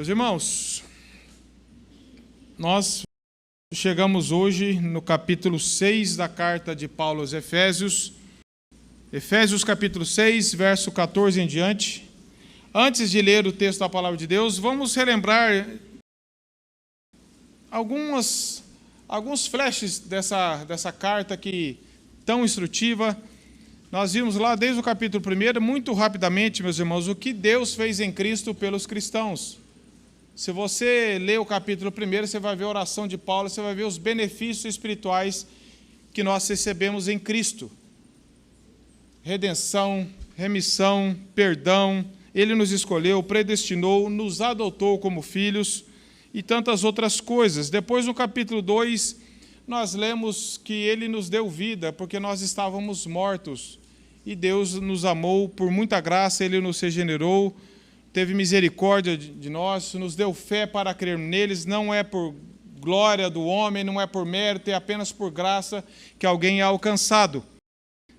Meus irmãos, nós chegamos hoje no capítulo 6 da carta de Paulo aos Efésios. Efésios capítulo 6, verso 14 em diante. Antes de ler o texto da palavra de Deus, vamos relembrar alguns flashes dessa carta aqui tão instrutiva. Nós vimos lá desde o capítulo 1, muito rapidamente, meus irmãos, o que Deus fez em Cristo pelos cristãos. Se você ler o capítulo 1, você vai ver a oração de Paulo, você vai ver os benefícios espirituais que nós recebemos em Cristo. Redenção, remissão, perdão, Ele nos escolheu, predestinou, nos adotou como filhos e tantas outras coisas. Depois, no capítulo 2, nós lemos que Ele nos deu vida, porque nós estávamos mortos. E Deus nos amou por muita graça, Ele nos regenerou, teve misericórdia de nós, nos deu fé para crer neles, não é por glória do homem, não é por mérito, é apenas por graça que alguém é alcançado.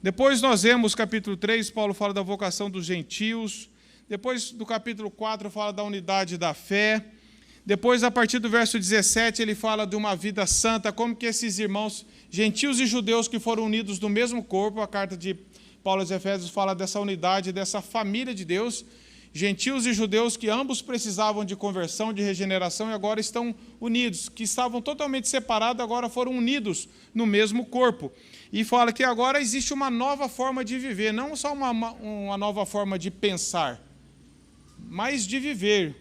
Depois nós vemos capítulo 3, Paulo fala da vocação dos gentios. Depois do capítulo 4 fala da unidade da fé. Depois, a partir do verso 17, ele fala de uma vida santa, como que esses irmãos, gentios e judeus que foram unidos no mesmo corpo. A carta de Paulo aos Efésios fala dessa unidade, dessa família de Deus. Gentios e judeus que ambos precisavam de conversão, de regeneração e agora estão unidos, que estavam totalmente separados, agora foram unidos no mesmo corpo. E fala que agora existe uma nova forma de viver, não só uma nova forma de pensar, mas de viver.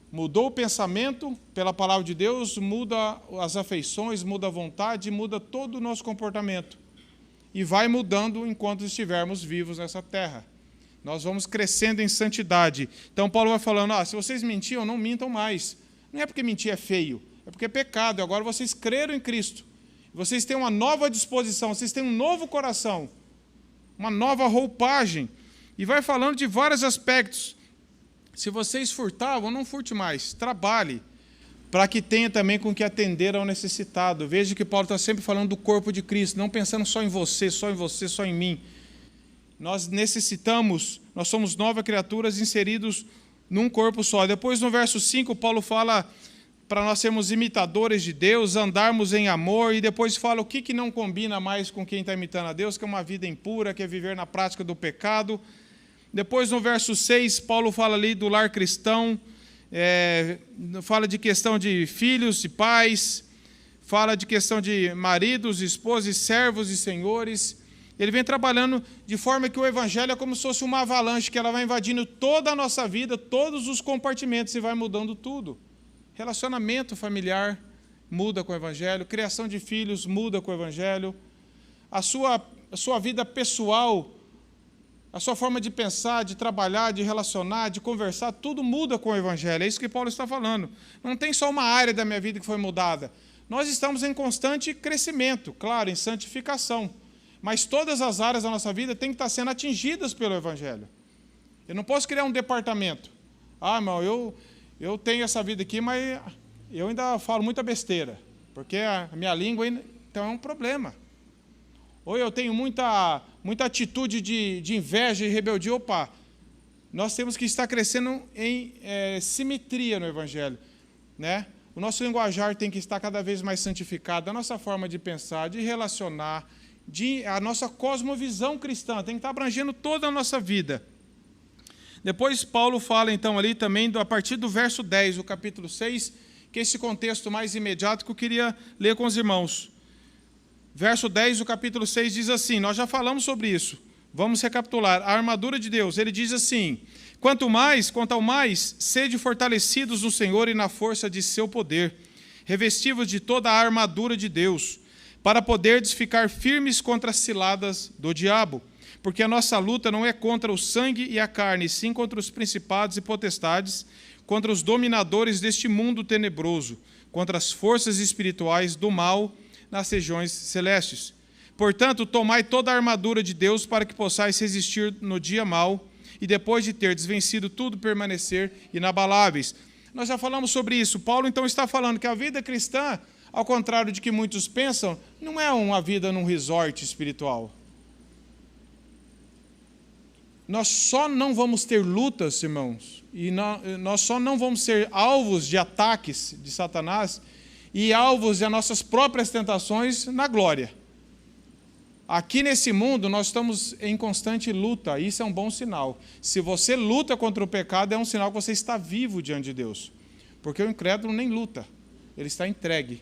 Mudou o pensamento pela palavra de Deus, muda as afeições, muda a vontade, muda todo o nosso comportamento. E vai mudando enquanto estivermos vivos nessa terra. Nós vamos crescendo em santidade. Então Paulo vai falando, se vocês mentiam, não mintam mais. Não é porque mentir é feio, é porque é pecado. Agora vocês creram em Cristo. Vocês têm uma nova disposição, vocês têm um novo coração, uma nova roupagem. E vai falando de vários aspectos. Se vocês furtavam, não furte mais, trabalhe, para que tenha também com que atender ao necessitado. Veja que Paulo está sempre falando do corpo de Cristo, não pensando só em você, só em você, só em mim. Nós necessitamos, nós somos novas criaturas inseridos num corpo só. Depois, no verso 5, Paulo fala para nós sermos imitadores de Deus, andarmos em amor, e depois fala o que não combina mais com quem está imitando a Deus, que é uma vida impura, que é viver na prática do pecado. Depois, no verso 6, Paulo fala ali do lar cristão, fala de questão de filhos e pais, fala de questão de maridos, esposas, servos e senhores. Ele vem trabalhando de forma que o evangelho é como se fosse uma avalanche, que ela vai invadindo toda a nossa vida, todos os compartimentos, e vai mudando tudo. Relacionamento familiar muda com o evangelho, criação de filhos muda com o evangelho, a sua vida pessoal, a sua forma de pensar, de trabalhar, de relacionar, de conversar, tudo muda com o evangelho. É isso que Paulo está falando. Não tem só uma área da minha vida que foi mudada. Nós estamos em constante crescimento, claro, em santificação. Mas todas as áreas da nossa vida têm que estar sendo atingidas pelo evangelho. Eu não posso criar um departamento. Irmão, eu tenho essa vida aqui, mas eu ainda falo muita besteira, porque a minha língua ainda, então é um problema. Ou eu tenho muita atitude de inveja e rebeldia. Nós temos que estar crescendo em simetria no evangelho, né? O nosso linguajar tem que estar cada vez mais santificado, a nossa forma de pensar, de relacionar, a nossa cosmovisão cristã tem que estar abrangendo toda a nossa vida. Depois Paulo fala então ali também, a partir do verso 10, do capítulo 6, que é esse contexto mais imediato que eu queria ler com os irmãos. Verso 10 do capítulo 6 diz assim, nós já falamos sobre isso, vamos recapitular, a armadura de Deus. Ele diz assim, quanto ao mais, sede fortalecidos no Senhor e na força de seu poder, revestivos de toda a armadura de Deus, para poderdes ficar firmes contra as ciladas do diabo. Porque a nossa luta não é contra o sangue e a carne, sim contra os principados e potestades, contra os dominadores deste mundo tenebroso, contra as forças espirituais do mal nas regiões celestes. Portanto, tomai toda a armadura de Deus para que possais resistir no dia mau e depois de terdes vencido tudo, permanecer inabaláveis. Nós já falamos sobre isso. Paulo então está falando que a vida cristã, ao contrário de que muitos pensam, não é uma vida num resort espiritual. nós só não vamos ter lutas, irmãos, e nós só não vamos ser alvos de ataques de Satanás e alvos de nossas próprias tentações na glória. Aqui nesse mundo nós estamos em constante luta, isso é um bom sinal. Se você luta contra o pecado, é um sinal que você está vivo diante de Deus. Porque o incrédulo nem luta, ele está entregue.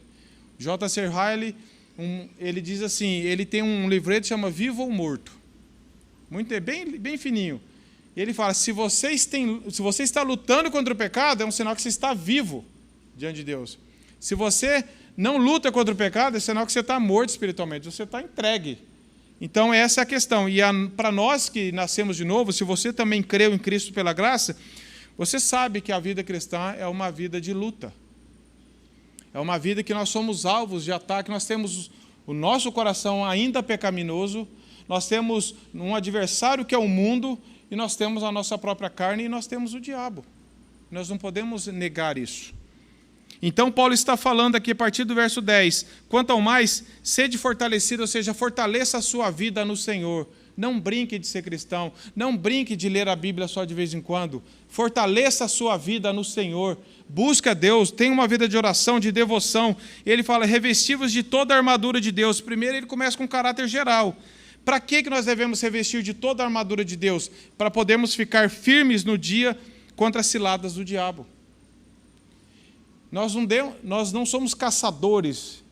J.C. Ryle, ele diz assim, ele tem um livreto que chama Vivo ou Morto. Bem fininho. E ele fala, se você está lutando contra o pecado, é um sinal que você está vivo diante de Deus. Se você não luta contra o pecado, é sinal que você está morto espiritualmente, você está entregue. Então, essa é a questão. E para nós que nascemos de novo, se você também creu em Cristo pela graça, você sabe que a vida cristã é uma vida de luta. É uma vida que nós somos alvos de ataque, nós temos o nosso coração ainda pecaminoso, nós temos um adversário que é o mundo, e nós temos a nossa própria carne e nós temos o diabo. Nós não podemos negar isso. Então, Paulo está falando aqui a partir do verso 10, quanto ao mais, sede fortalecido, ou seja, fortaleça a sua vida no Senhor. Não brinque de ser cristão, não brinque de ler a Bíblia só de vez em quando. Fortaleça a sua vida no Senhor. Busque a Deus, tenha uma vida de oração, de devoção. Ele fala, revestivos de toda a armadura de Deus. Primeiro ele começa com um caráter geral. Para que nós devemos revestir de toda a armadura de Deus? Para podermos ficar firmes no dia contra as ciladas do diabo. Nós não somos caçadores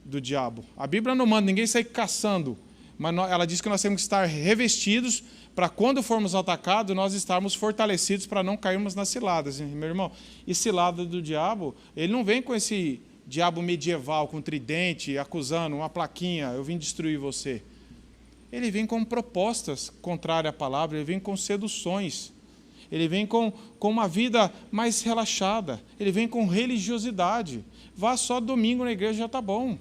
do diabo. A Bíblia não manda ninguém sair caçando, mas ela diz que nós temos que estar revestidos para quando formos atacados, nós estarmos fortalecidos para não cairmos nas ciladas. Meu irmão, e cilada do diabo, ele não vem com esse diabo medieval, com tridente, acusando uma plaquinha, eu vim destruir você. Ele vem com propostas contrárias à palavra, ele vem com seduções. Ele vem com uma vida mais relaxada. Ele vem com religiosidade. Vá só domingo na igreja, já está bom.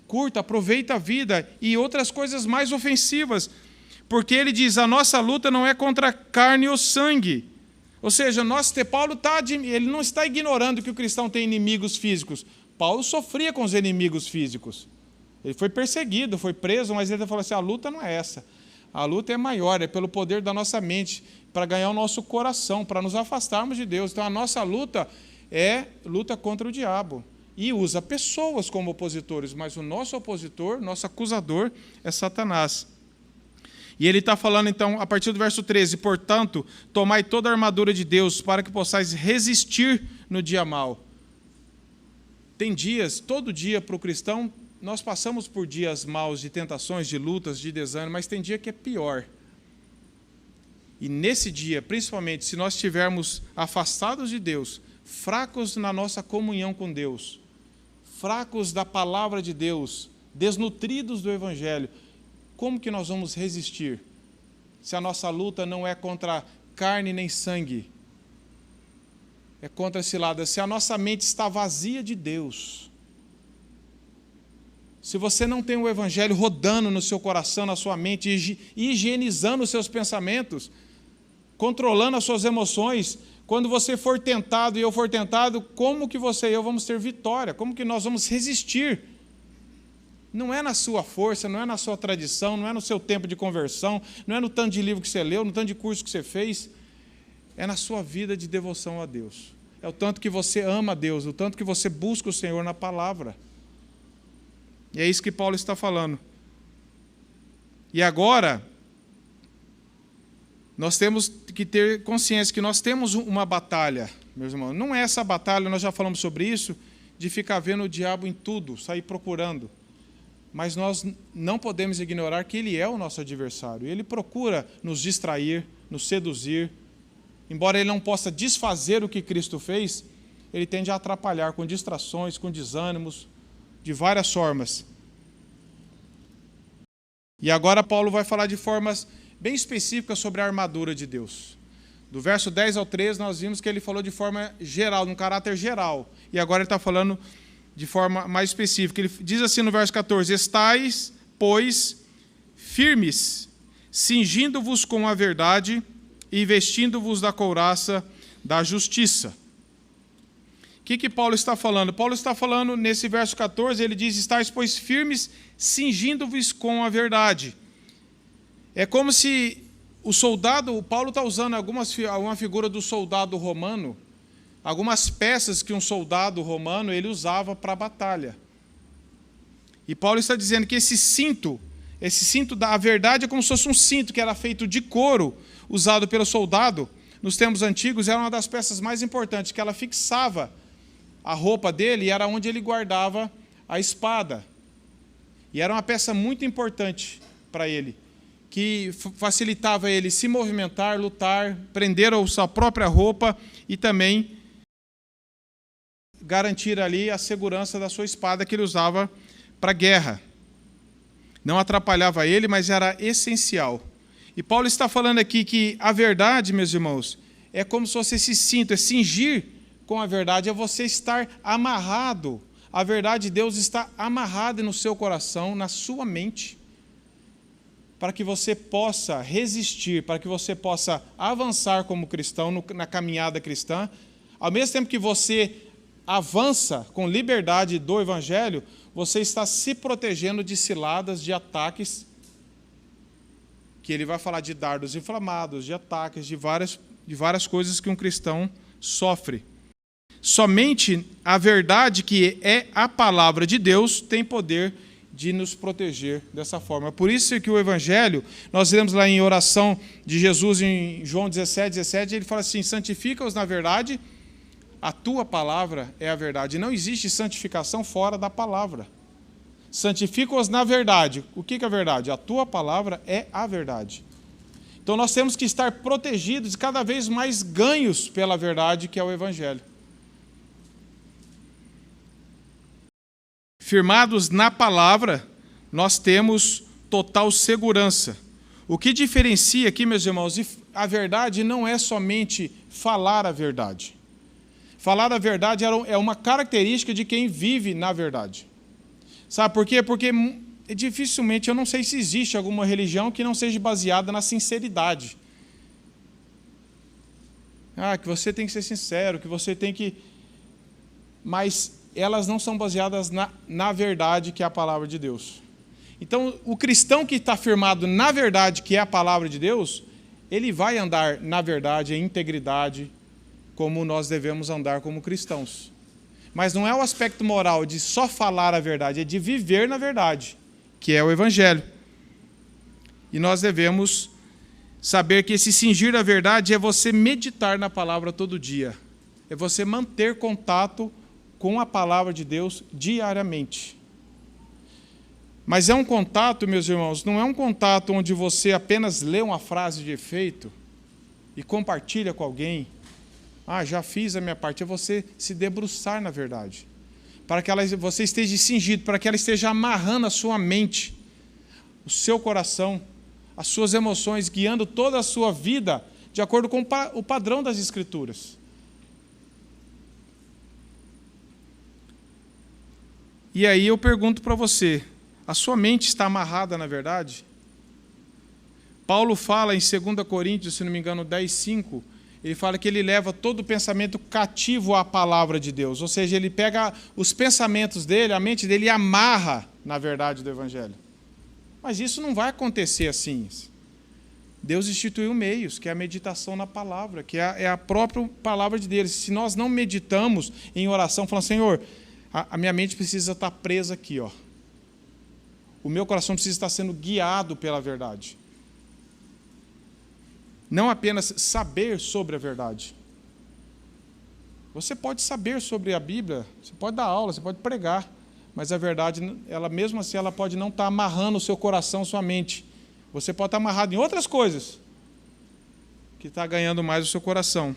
Curta, aproveita a vida e outras coisas mais ofensivas. Porque ele diz, a nossa luta não é contra carne ou sangue. Ou seja, Paulo ele não está ignorando que o cristão tem inimigos físicos. Paulo sofria com os inimigos físicos. Ele foi perseguido, foi preso, mas ele falou assim, a luta não é essa. A luta é maior, é pelo poder da nossa mente, para ganhar o nosso coração, para nos afastarmos de Deus. Então, a nossa luta é luta contra o diabo. E usa pessoas como opositores, mas o nosso opositor, nosso acusador, é Satanás. E ele está falando, então, a partir do verso 13, portanto, tomai toda a armadura de Deus, para que possais resistir no dia mau. Tem dias, todo dia para o cristão, nós passamos por dias maus, de tentações, de lutas, de desânimo, mas tem dia que é pior. E nesse dia, principalmente, se nós estivermos afastados de Deus, fracos na nossa comunhão com Deus, fracos da palavra de Deus, desnutridos do Evangelho, como que nós vamos resistir? Se a nossa luta não é contra carne nem sangue, é contra ciladas. Se a nossa mente está vazia de Deus, se você não tem o Evangelho rodando no seu coração, na sua mente, higienizando os seus pensamentos, controlando as suas emoções, quando você for tentado e eu for tentado, como que você e eu vamos ter vitória? Como que nós vamos resistir? Não é na sua força, não é na sua tradição, não é no seu tempo de conversão, não é no tanto de livro que você leu, no tanto de curso que você fez, é na sua vida de devoção a Deus. É o tanto que você ama a Deus, o tanto que você busca o Senhor na palavra. E é isso que Paulo está falando. E agora, nós temos que ter consciência que nós temos uma batalha, meus irmãos. Não é essa batalha, nós já falamos sobre isso, de ficar vendo o diabo em tudo, sair procurando. Mas nós não podemos ignorar que ele é o nosso adversário. Ele procura nos distrair, nos seduzir. Embora ele não possa desfazer o que Cristo fez, ele tende a atrapalhar com distrações, com desânimos, de várias formas. E agora Paulo vai falar de formas bem específicas sobre a armadura de Deus. Do verso 10 ao 13, nós vimos que ele falou de forma geral, num caráter geral. E agora ele está falando de forma mais específica. Ele diz assim no verso 14, estais, pois, firmes, cingindo-vos com a verdade e vestindo-vos da couraça da justiça. O que Paulo está falando? Paulo está falando, nesse verso 14, ele diz, estais, pois, firmes, cingindo-vos com a verdade. É como se o soldado, o Paulo está usando alguma figura do soldado romano, algumas peças que um soldado romano ele usava para a batalha. E Paulo está dizendo que esse cinto da verdade é como se fosse um cinto que era feito de couro, usado pelo soldado. Nos tempos antigos, era uma das peças mais importantes, que ela fixava a roupa dele e era onde ele guardava a espada. E era uma peça muito importante para ele, que facilitava ele se movimentar, lutar, prender a sua própria roupa e também garantir ali a segurança da sua espada que ele usava para a guerra. Não atrapalhava ele, mas era essencial. E Paulo está falando aqui que a verdade, meus irmãos, é como se fosse esse cinto, é cingir com a verdade, é você estar amarrado. A verdade de Deus está amarrada no seu coração, na sua mente, para que você possa resistir, para que você possa avançar como cristão, na caminhada cristã. Ao mesmo tempo que você avança com liberdade do Evangelho, você está se protegendo de ciladas, de ataques, que ele vai falar de dardos inflamados, de ataques, de várias coisas que um cristão sofre. Somente a verdade, que é a palavra de Deus, tem poder de nos proteger dessa forma. Por isso que o Evangelho, nós lemos lá em oração de Jesus, em João 17, ele fala assim: santifica-os na verdade, a tua palavra é a verdade. Não existe santificação fora da palavra. Santifica-os na verdade. O que é a verdade? A tua palavra é a verdade. Então nós temos que estar protegidos e cada vez mais ganhos pela verdade, que é o Evangelho. Firmados na palavra, nós temos total segurança. O que diferencia aqui, meus irmãos, a verdade não é somente falar a verdade. Falar a verdade é uma característica de quem vive na verdade. Sabe por quê? Porque dificilmente, eu não sei se existe alguma religião que não seja baseada na sinceridade. Que você tem que ser sincero, que você tem que... Mas elas não são baseadas na verdade, que é a palavra de Deus. Então, o cristão que está firmado na verdade, que é a palavra de Deus, ele vai andar na verdade, em integridade, como nós devemos andar como cristãos. Mas não é o aspecto moral de só falar a verdade, é de viver na verdade, que é o Evangelho. E nós devemos saber que esse cingir da verdade é você meditar na palavra todo dia. É você manter contato com a palavra de Deus diariamente. Mas é um contato, meus irmãos, não é um contato onde você apenas lê uma frase de efeito e compartilha com alguém. Já fiz a minha parte. É você se debruçar na verdade. Para que você esteja cingido, para que ela esteja amarrando a sua mente, o seu coração, as suas emoções, guiando toda a sua vida de acordo com o padrão das Escrituras. E aí eu pergunto para você, a sua mente está amarrada na verdade? Paulo fala em 2 Coríntios, se não me engano, 10:5, ele fala que ele leva todo o pensamento cativo à palavra de Deus. Ou seja, ele pega os pensamentos dele, a mente dele, e amarra na verdade do Evangelho. Mas isso não vai acontecer assim. Deus instituiu meios, que é a meditação na palavra, que é a própria palavra de Deus. Se nós não meditamos em oração, falando: Senhor, a minha mente precisa estar presa aqui, ó. O meu coração precisa estar sendo guiado pela verdade. Não apenas saber sobre a verdade. Você pode saber sobre a Bíblia, você pode dar aula, você pode pregar, mas a verdade, ela mesmo assim, ela pode não estar amarrando o seu coração, sua mente. Você pode estar amarrado em outras coisas que está ganhando mais o seu coração.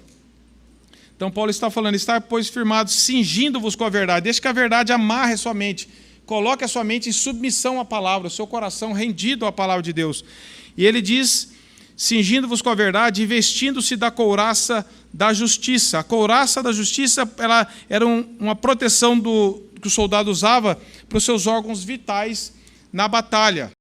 Então, Paulo está falando: está, pois, firmados, cingindo-vos com a verdade. Deixe que a verdade amarre a sua mente. Coloque a sua mente em submissão à palavra, o seu coração rendido à palavra de Deus. E ele diz: cingindo-vos com a verdade e vestindo-se da couraça da justiça. A couraça da justiça, ela era uma proteção que o soldado usava para os seus órgãos vitais na batalha.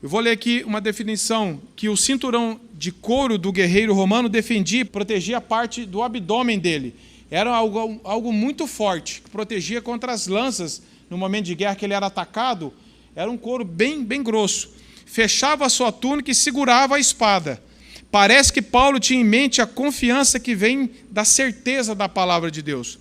Eu vou ler aqui uma definição, que o cinturão de couro do guerreiro romano defendia e protegia a parte do abdômen dele. Era algo muito forte, que protegia contra as lanças no momento de guerra que ele era atacado. Era um couro bem grosso. Fechava a sua túnica e segurava a espada. Parece que Paulo tinha em mente a confiança que vem da certeza da palavra de Deus.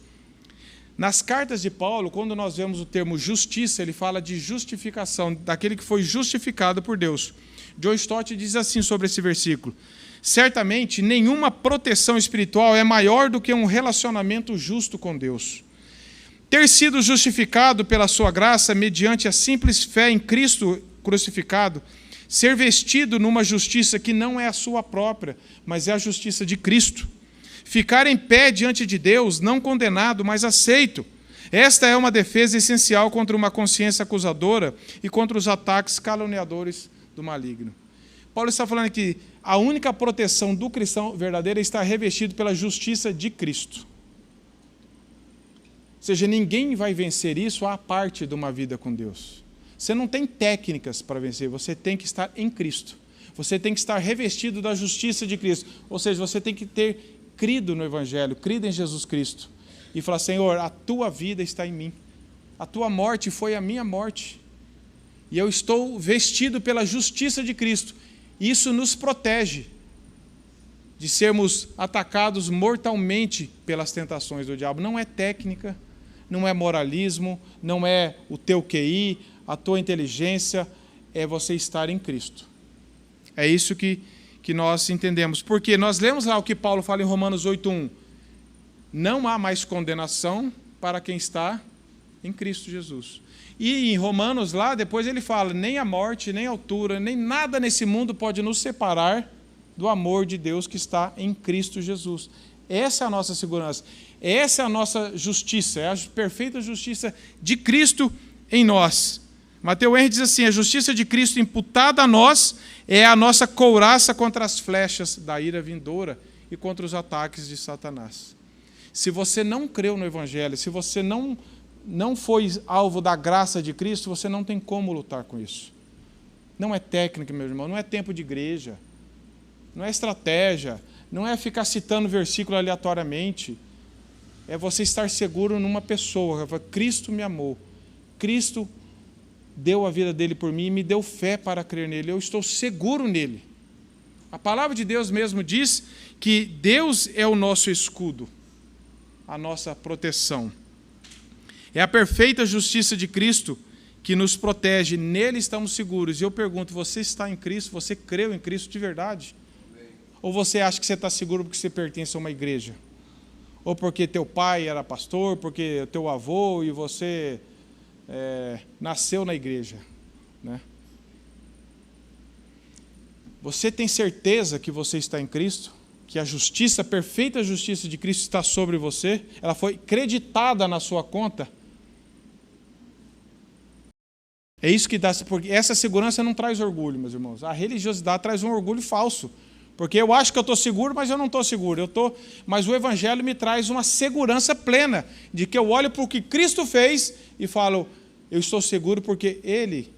Nas cartas de Paulo, quando nós vemos o termo justiça, ele fala de justificação, daquele que foi justificado por Deus. John Stott diz assim sobre esse versículo: certamente, nenhuma proteção espiritual é maior do que um relacionamento justo com Deus. Ter sido justificado pela sua graça mediante a simples fé em Cristo crucificado, ser vestido numa justiça que não é a sua própria, mas é a justiça de Cristo. Ficar em pé diante de Deus, não condenado, mas aceito. Esta é uma defesa essencial contra uma consciência acusadora e contra os ataques caluniadores do maligno. Paulo está falando que a única proteção do cristão verdadeiro é estar revestido pela justiça de Cristo. Ou seja, ninguém vai vencer isso à parte de uma vida com Deus. Você não tem técnicas para vencer, você tem que estar em Cristo. Você tem que estar revestido da justiça de Cristo. Ou seja, você tem que ter crido no Evangelho, crido em Jesus Cristo. E falar: Senhor, a tua vida está em mim. A tua morte foi a minha morte. E eu estou vestido pela justiça de Cristo. Isso nos protege de sermos atacados mortalmente pelas tentações do diabo. Não é técnica, não é moralismo, não é o teu QI, a tua inteligência, é você estar em Cristo. É isso que nós entendemos. Porque nós lemos lá o que Paulo fala em Romanos 8:1. Não há mais condenação para quem está em Cristo Jesus. E em Romanos lá, depois ele fala: nem a morte, nem a altura, nem nada nesse mundo pode nos separar do amor de Deus que está em Cristo Jesus. Essa é a nossa segurança. Essa é a nossa justiça. É a perfeita justiça de Cristo em nós. Mateus Henry diz assim: a justiça de Cristo imputada a nós é a nossa couraça contra as flechas da ira vindoura e contra os ataques de Satanás. Se você não creu no Evangelho, se você não foi alvo da graça de Cristo, você não tem como lutar com isso. Não é técnica, meu irmão, não é tempo de igreja, não é estratégia, não é ficar citando versículo aleatoriamente. É você estar seguro numa pessoa. Cristo me amou, Cristo deu a vida dele por mim e me deu fé para crer nele. Eu estou seguro nele. A palavra de Deus mesmo diz que Deus é o nosso escudo, a nossa proteção. É a perfeita justiça de Cristo que nos protege. Nele estamos seguros. E eu pergunto: você está em Cristo? Você creu em Cristo de verdade? Amém. Ou você acha que você está seguro porque você pertence a uma igreja? Ou porque teu pai era pastor, porque teu avô e você nasceu na igreja, né? Você tem certeza que você está em Cristo? Que a justiça, a perfeita justiça de Cristo está sobre você? Ela foi creditada na sua conta? É isso que dá, porque essa segurança não traz orgulho, meus irmãos. A religiosidade traz um orgulho falso. Porque eu acho que eu estou seguro, mas eu não estou seguro. Mas o Evangelho me traz uma segurança plena de que eu olho para o que Cristo fez e falo: eu estou seguro porque Ele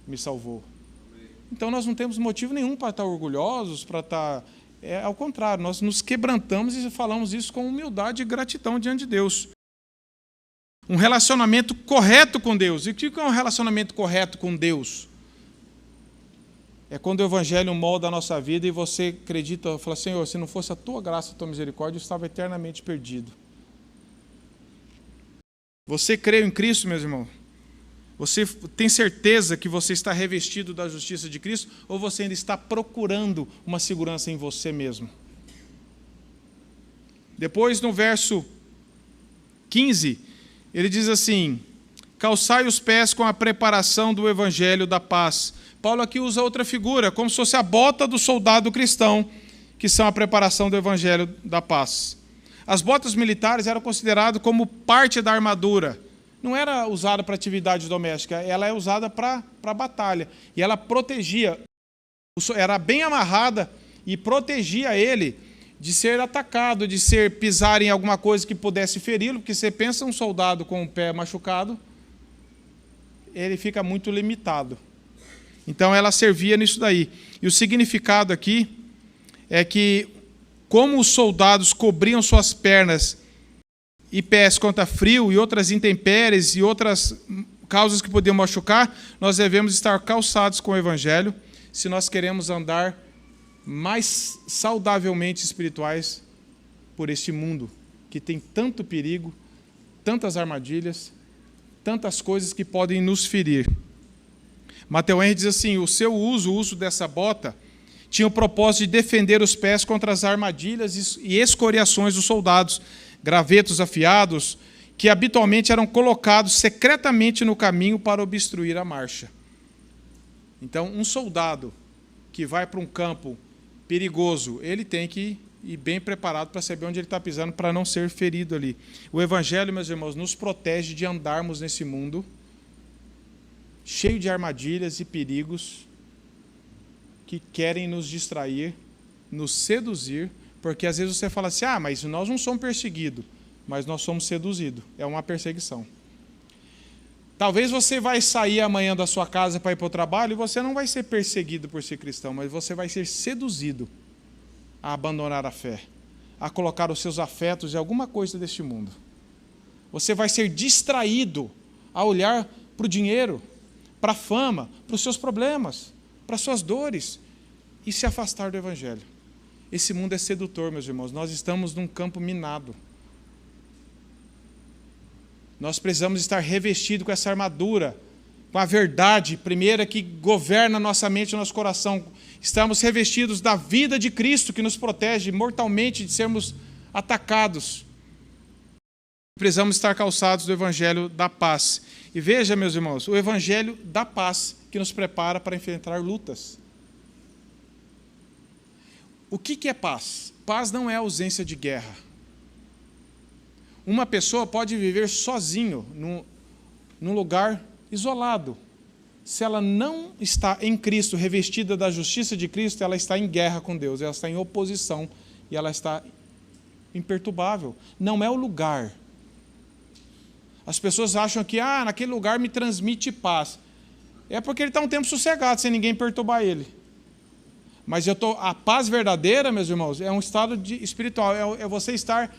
me salvou. Então nós não temos motivo nenhum para estar orgulhosos, para estar... ao contrário, nós nos quebrantamos e falamos isso com humildade e gratidão diante de Deus. Um relacionamento correto com Deus. E o que é um relacionamento correto com Deus? É quando o Evangelho molda a nossa vida e você acredita, fala: Senhor, se não fosse a tua graça, a tua misericórdia, eu estava eternamente perdido. Você creu em Cristo, meus irmãos? Você tem certeza que você está revestido da justiça de Cristo? Ou você ainda está procurando uma segurança em você mesmo? Depois, no verso 15, ele diz assim: calçai os pés com a preparação do Evangelho da paz. Paulo aqui usa outra figura, como se fosse a bota do soldado cristão, que são a preparação do Evangelho da paz. As botas militares eram consideradas como parte da armadura. Não era usada para atividade doméstica, ela é usada para batalha. E ela protegia, era bem amarrada e protegia ele de ser atacado, de ser pisar em alguma coisa que pudesse feri-lo, porque você pensa um soldado com o pé machucado, ele fica muito limitado. Então ela servia nisso daí. E o significado aqui é que, como os soldados cobriam suas pernas e pés contra frio e outras intempéries e outras causas que podiam machucar, nós devemos estar calçados com o Evangelho se nós queremos andar mais saudavelmente espirituais por este mundo, que tem tanto perigo, tantas armadilhas, tantas coisas que podem nos ferir. Matthew Henry diz assim: o uso dessa bota tinha o propósito de defender os pés contra as armadilhas e escoriações dos soldados, gravetos afiados, que habitualmente eram colocados secretamente no caminho para obstruir a marcha. Então, um soldado que vai para um campo perigoso, ele tem que ir bem preparado para saber onde ele está pisando, para não ser ferido ali. O Evangelho, meus irmãos, nos protege de andarmos nesse mundo cheio de armadilhas e perigos que querem nos distrair, nos seduzir, porque às vezes você fala assim: mas nós não somos perseguidos, mas nós somos seduzidos. É uma perseguição. Talvez você vai sair amanhã da sua casa para ir para o trabalho e você não vai ser perseguido por ser cristão, mas você vai ser seduzido a abandonar a fé, a colocar os seus afetos em alguma coisa deste mundo. Você vai ser distraído a olhar para o dinheiro, para a fama, para os seus problemas, para as suas dores, e se afastar do Evangelho. Esse mundo é sedutor, meus irmãos. Nós estamos num campo minado. Nós precisamos estar revestidos com essa armadura, com a verdade primeira que governa nossa mente e nosso coração. Estamos revestidos da vida de Cristo, que nos protege mortalmente de sermos atacados. Precisamos estar calçados do Evangelho da paz. E veja, meus irmãos, o Evangelho da paz que nos prepara para enfrentar lutas. O que é paz? Paz não é ausência de guerra. Uma pessoa pode viver sozinho, num lugar isolado. Se ela não está em Cristo, revestida da justiça de Cristo, ela está em guerra com Deus, ela está em oposição e ela está imperturbável. Não é o lugar. As pessoas acham que naquele lugar me transmite paz. É porque ele está um tempo sossegado, sem ninguém perturbar ele. Mas a paz verdadeira, meus irmãos, é um estado espiritual, é você estar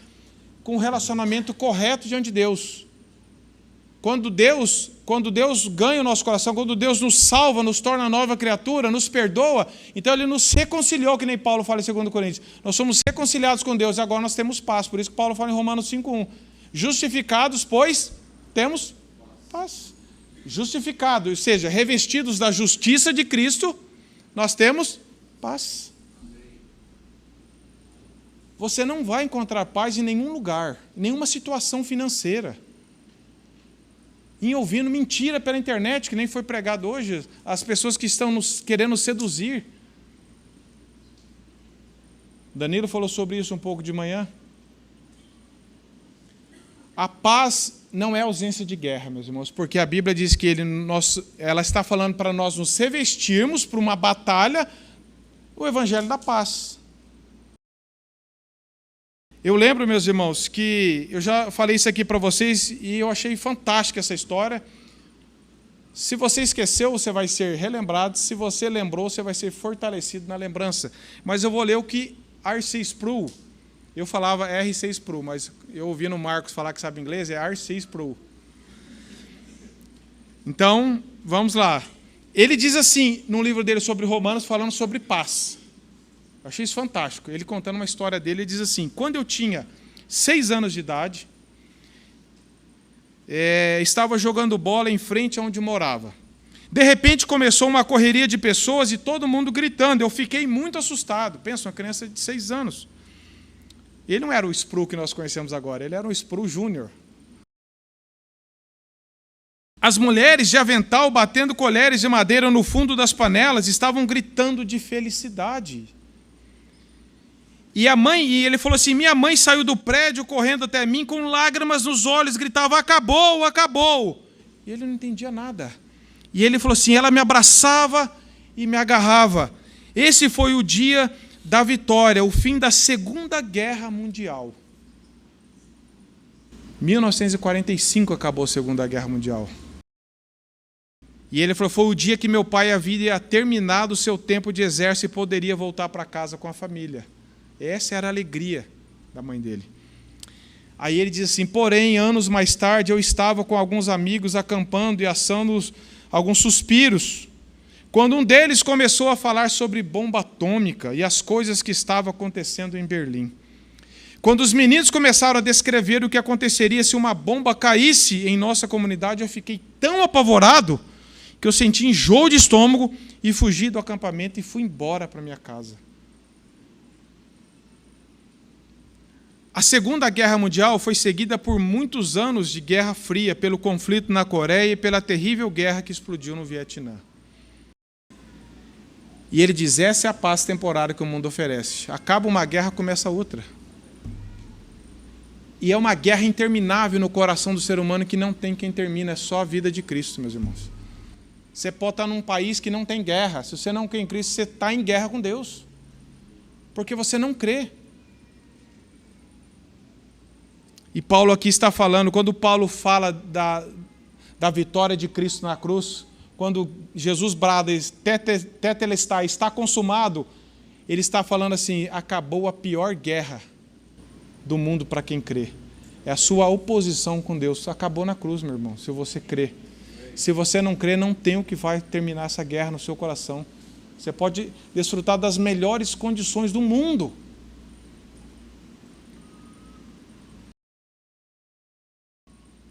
com um relacionamento correto diante de Deus. Quando Deus ganha o nosso coração, quando Deus nos salva, nos torna nova criatura, nos perdoa, então Ele nos reconciliou, que nem Paulo fala em 2 Coríntios. Nós somos reconciliados com Deus e agora nós temos paz. Por isso que Paulo fala em Romanos 5:1. Justificados, pois, temos paz. Justificados, ou seja, revestidos da justiça de Cristo, nós temos paz. Você não vai encontrar paz em nenhum lugar, em nenhuma situação financeira. Em ouvindo mentira pela internet, que nem foi pregado hoje, as pessoas que estão querendo seduzir. Danilo falou sobre isso um pouco de manhã. A paz não é ausência de guerra, meus irmãos, porque a Bíblia diz que ela está falando para nós nos revestirmos para uma batalha, o Evangelho da paz. Eu lembro, meus irmãos, que eu já falei isso aqui para vocês e eu achei fantástica essa história. Se você esqueceu, você vai ser relembrado. Se você lembrou, você vai ser fortalecido na lembrança. Mas eu vou ler o que R.C. Sproul, eu falava R.C. Sproul, mas eu ouvi no Marcos falar que sabe inglês, é R.C. Sproul. Então, vamos lá. Ele diz assim, no livro dele sobre Romanos, falando sobre paz. Eu achei isso fantástico. Ele contando uma história dele, ele diz assim: quando eu tinha 6 anos de idade, estava jogando bola em frente a onde morava. De repente começou uma correria de pessoas e todo mundo gritando. Eu fiquei muito assustado. Pensa, uma criança de 6 anos. Ele não era o Sproul que nós conhecemos agora, ele era um Sproul Júnior. As mulheres de avental batendo colheres de madeira no fundo das panelas estavam gritando de felicidade. E ele falou assim: minha mãe saiu do prédio correndo até mim com lágrimas nos olhos, gritava: acabou, acabou. E ele não entendia nada. E ele falou assim: ela me abraçava e me agarrava. Esse foi o dia da vitória, o fim da Segunda Guerra Mundial. 1945 acabou a Segunda Guerra Mundial. E ele falou: foi o dia que meu pai havia terminado o seu tempo de exército e poderia voltar para casa com a família. Essa era a alegria da mãe dele. Aí ele diz assim: porém, anos mais tarde, eu estava com alguns amigos acampando e assando alguns suspiros. quando um deles começou a falar sobre bomba atômica e as coisas que estavam acontecendo em Berlim. Quando os meninos começaram a descrever o que aconteceria se uma bomba caísse em nossa comunidade, eu fiquei tão apavorado que eu senti enjoo de estômago e fugi do acampamento e fui embora para minha casa. A Segunda Guerra Mundial foi seguida por muitos anos de Guerra Fria, pelo conflito na Coreia e pela terrível guerra que explodiu no Vietnã. E ele diz, essa é a paz temporária que o mundo oferece. Acaba uma guerra, começa outra. E é uma guerra interminável no coração do ser humano que não tem quem termina, é só a vida de Cristo, meus irmãos. Você pode estar num país que não tem guerra. Se você não crê em Cristo, você está em guerra com Deus. Porque você não crê. E Paulo aqui está falando, quando Paulo fala da vitória de Cristo na cruz, quando Jesus brada, tetelestai, está consumado, ele está falando assim, acabou a pior guerra do mundo para quem crê. É a sua oposição com Deus. Acabou na cruz, meu irmão, se você crê. Se você não crê, não tem o que vai terminar essa guerra no seu coração. Você pode desfrutar das melhores condições do mundo.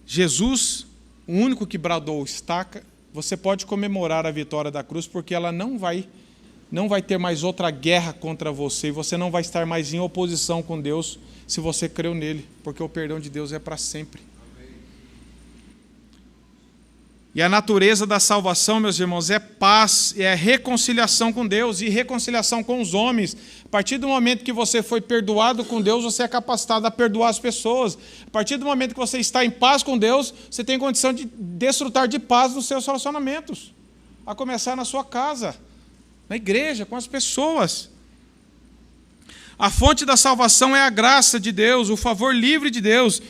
Jesus, o único que bradou estaca, você pode comemorar a vitória da cruz, porque ela não vai ter mais outra guerra contra você, e você não vai estar mais em oposição com Deus se você creu nele, porque o perdão de Deus é para sempre. E a natureza da salvação, meus irmãos, é paz, é reconciliação com Deus e reconciliação com os homens. A partir do momento que você foi perdoado com Deus, você é capacitado a perdoar as pessoas. A partir do momento que você está em paz com Deus, você tem condição de desfrutar de paz nos seus relacionamentos. A começar na sua casa, na igreja, com as pessoas. A fonte da salvação é a graça de Deus, o favor livre de Deus,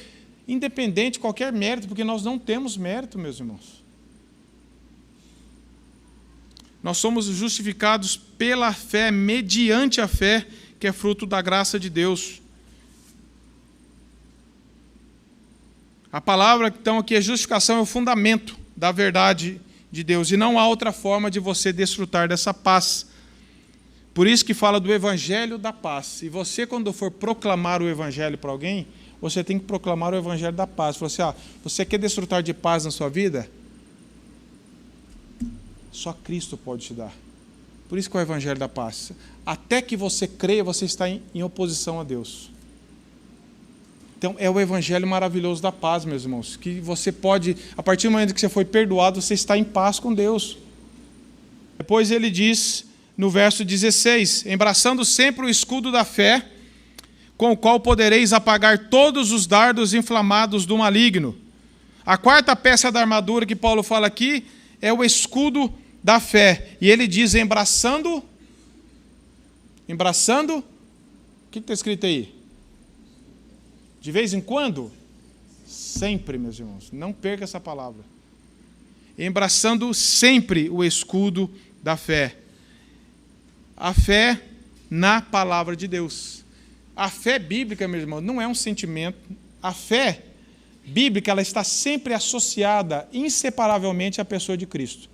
independente de qualquer mérito, porque nós não temos mérito, meus irmãos. Nós somos justificados pela fé, mediante a fé, que é fruto da graça de Deus. A palavra, então, aqui é justificação, é o fundamento da verdade de Deus, e não há outra forma de você desfrutar dessa paz. Por isso que fala do evangelho da paz. E você, quando for proclamar o evangelho para alguém, você tem que proclamar o evangelho da paz. Você quer desfrutar de paz na sua vida? Só Cristo pode te dar. Por isso que é o evangelho da paz. Até que você creia, você está em oposição a Deus. Então, é o evangelho maravilhoso da paz, meus irmãos, que você pode, a partir do momento que você foi perdoado, você está em paz com Deus. Depois ele diz, no verso 16, embraçando sempre o escudo da fé, com o qual podereis apagar todos os dardos inflamados do maligno. A quarta peça da armadura que Paulo fala aqui é o escudo da fé. E ele diz, embraçando, o que está escrito aí? De vez em quando? Sempre, meus irmãos. Não perca essa palavra. Embraçando sempre o escudo da fé. A fé na palavra de Deus. A fé bíblica, meu irmão, não é um sentimento. A fé bíblica, ela está sempre associada inseparavelmente à pessoa de Cristo.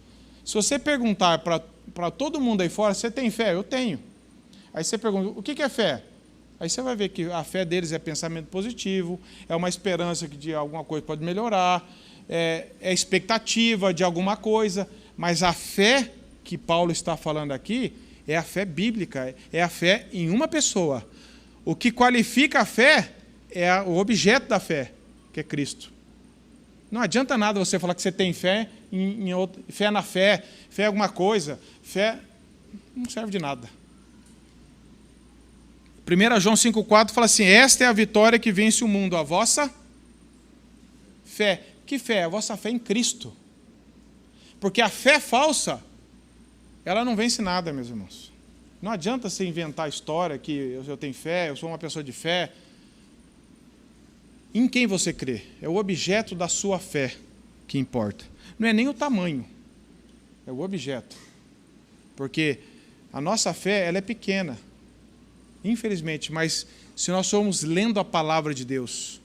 Se você perguntar para todo mundo aí fora, você tem fé? Eu tenho. Aí você pergunta, o que é fé? Aí você vai ver que a fé deles é pensamento positivo, é uma esperança que de alguma coisa pode melhorar, é expectativa de alguma coisa, mas a fé que Paulo está falando aqui é a fé bíblica, é a fé em uma pessoa. O que qualifica a fé é o objeto da fé, que é Cristo. Não adianta nada você falar que você tem fé fé na fé, fé em alguma coisa, fé não serve de nada. 1 João 5,4 fala assim, esta é a vitória que vence o mundo, a vossa fé. Que fé? A vossa fé em Cristo. Porque a fé falsa, ela não vence nada, meus irmãos. Não adianta você inventar a história que eu tenho fé, eu sou uma pessoa de fé. Em quem você crê? É o objeto da sua fé que importa. Não é nem o tamanho, é o objeto. Porque a nossa fé, ela é pequena, infelizmente, mas se nós formos lendo a palavra de Deus,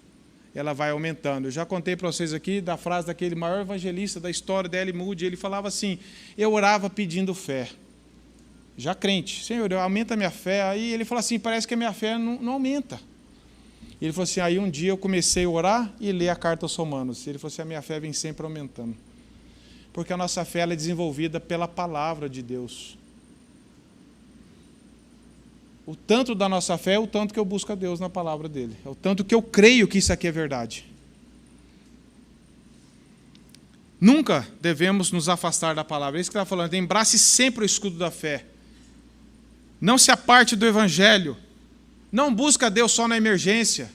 ela vai aumentando. Eu já contei para vocês aqui da frase daquele maior evangelista da história, D.L. Moody. Ele falava assim: eu orava pedindo fé. Já crente, Senhor, aumenta a minha fé. Aí ele falou assim: parece que a minha fé não aumenta. Ele falou assim: aí um dia eu comecei a orar e ler a carta aos Romanos. Ele falou assim: a minha fé vem sempre aumentando. Porque a nossa fé ela é desenvolvida pela palavra de Deus. O tanto da nossa fé é o tanto que eu busco a Deus na palavra dele. É o tanto que eu creio que isso aqui é verdade. Nunca devemos nos afastar da palavra. É isso que ele está falando. Embrace sempre o escudo da fé. Não se aparte do evangelho. Não busca Deus só na emergência.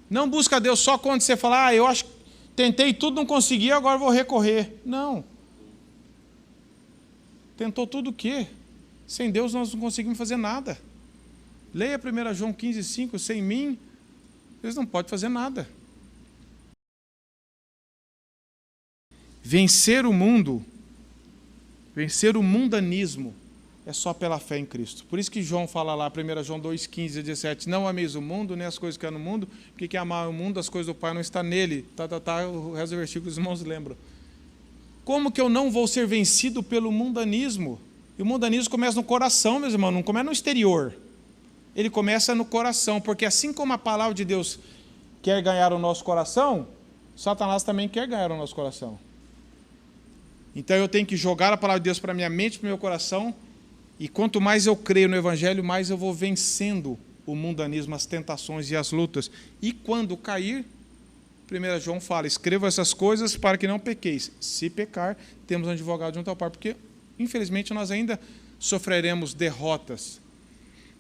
Não busca Deus só quando você fala: eu acho que tentei tudo, não consegui, agora vou recorrer. Não. Tentou tudo o quê? Sem Deus nós não conseguimos fazer nada. Leia 1 João 15,5. Sem mim, Deus não pode fazer nada. Vencer o mundo, vencer o mundanismo, é só pela fé em Cristo. Por isso que João fala lá, 1 João 2,15 e 17, não ameis o mundo, nem as coisas que há no mundo, porque quem amar o mundo, as coisas do Pai não está nele. O resto do versículo os irmãos lembram. Como que eu não vou ser vencido pelo mundanismo? E o mundanismo começa no coração, meus irmãos, não começa no exterior. Ele começa no coração, porque assim como a palavra de Deus quer ganhar o nosso coração, Satanás também quer ganhar o nosso coração. Então eu tenho que jogar a palavra de Deus para a minha mente, para o meu coração, e quanto mais eu creio no Evangelho, mais eu vou vencendo o mundanismo, as tentações e as lutas. E quando cair, 1 João fala: escreva essas coisas para que não pequeis. Se pecar, temos um advogado junto ao Pai, porque infelizmente nós ainda sofreremos derrotas,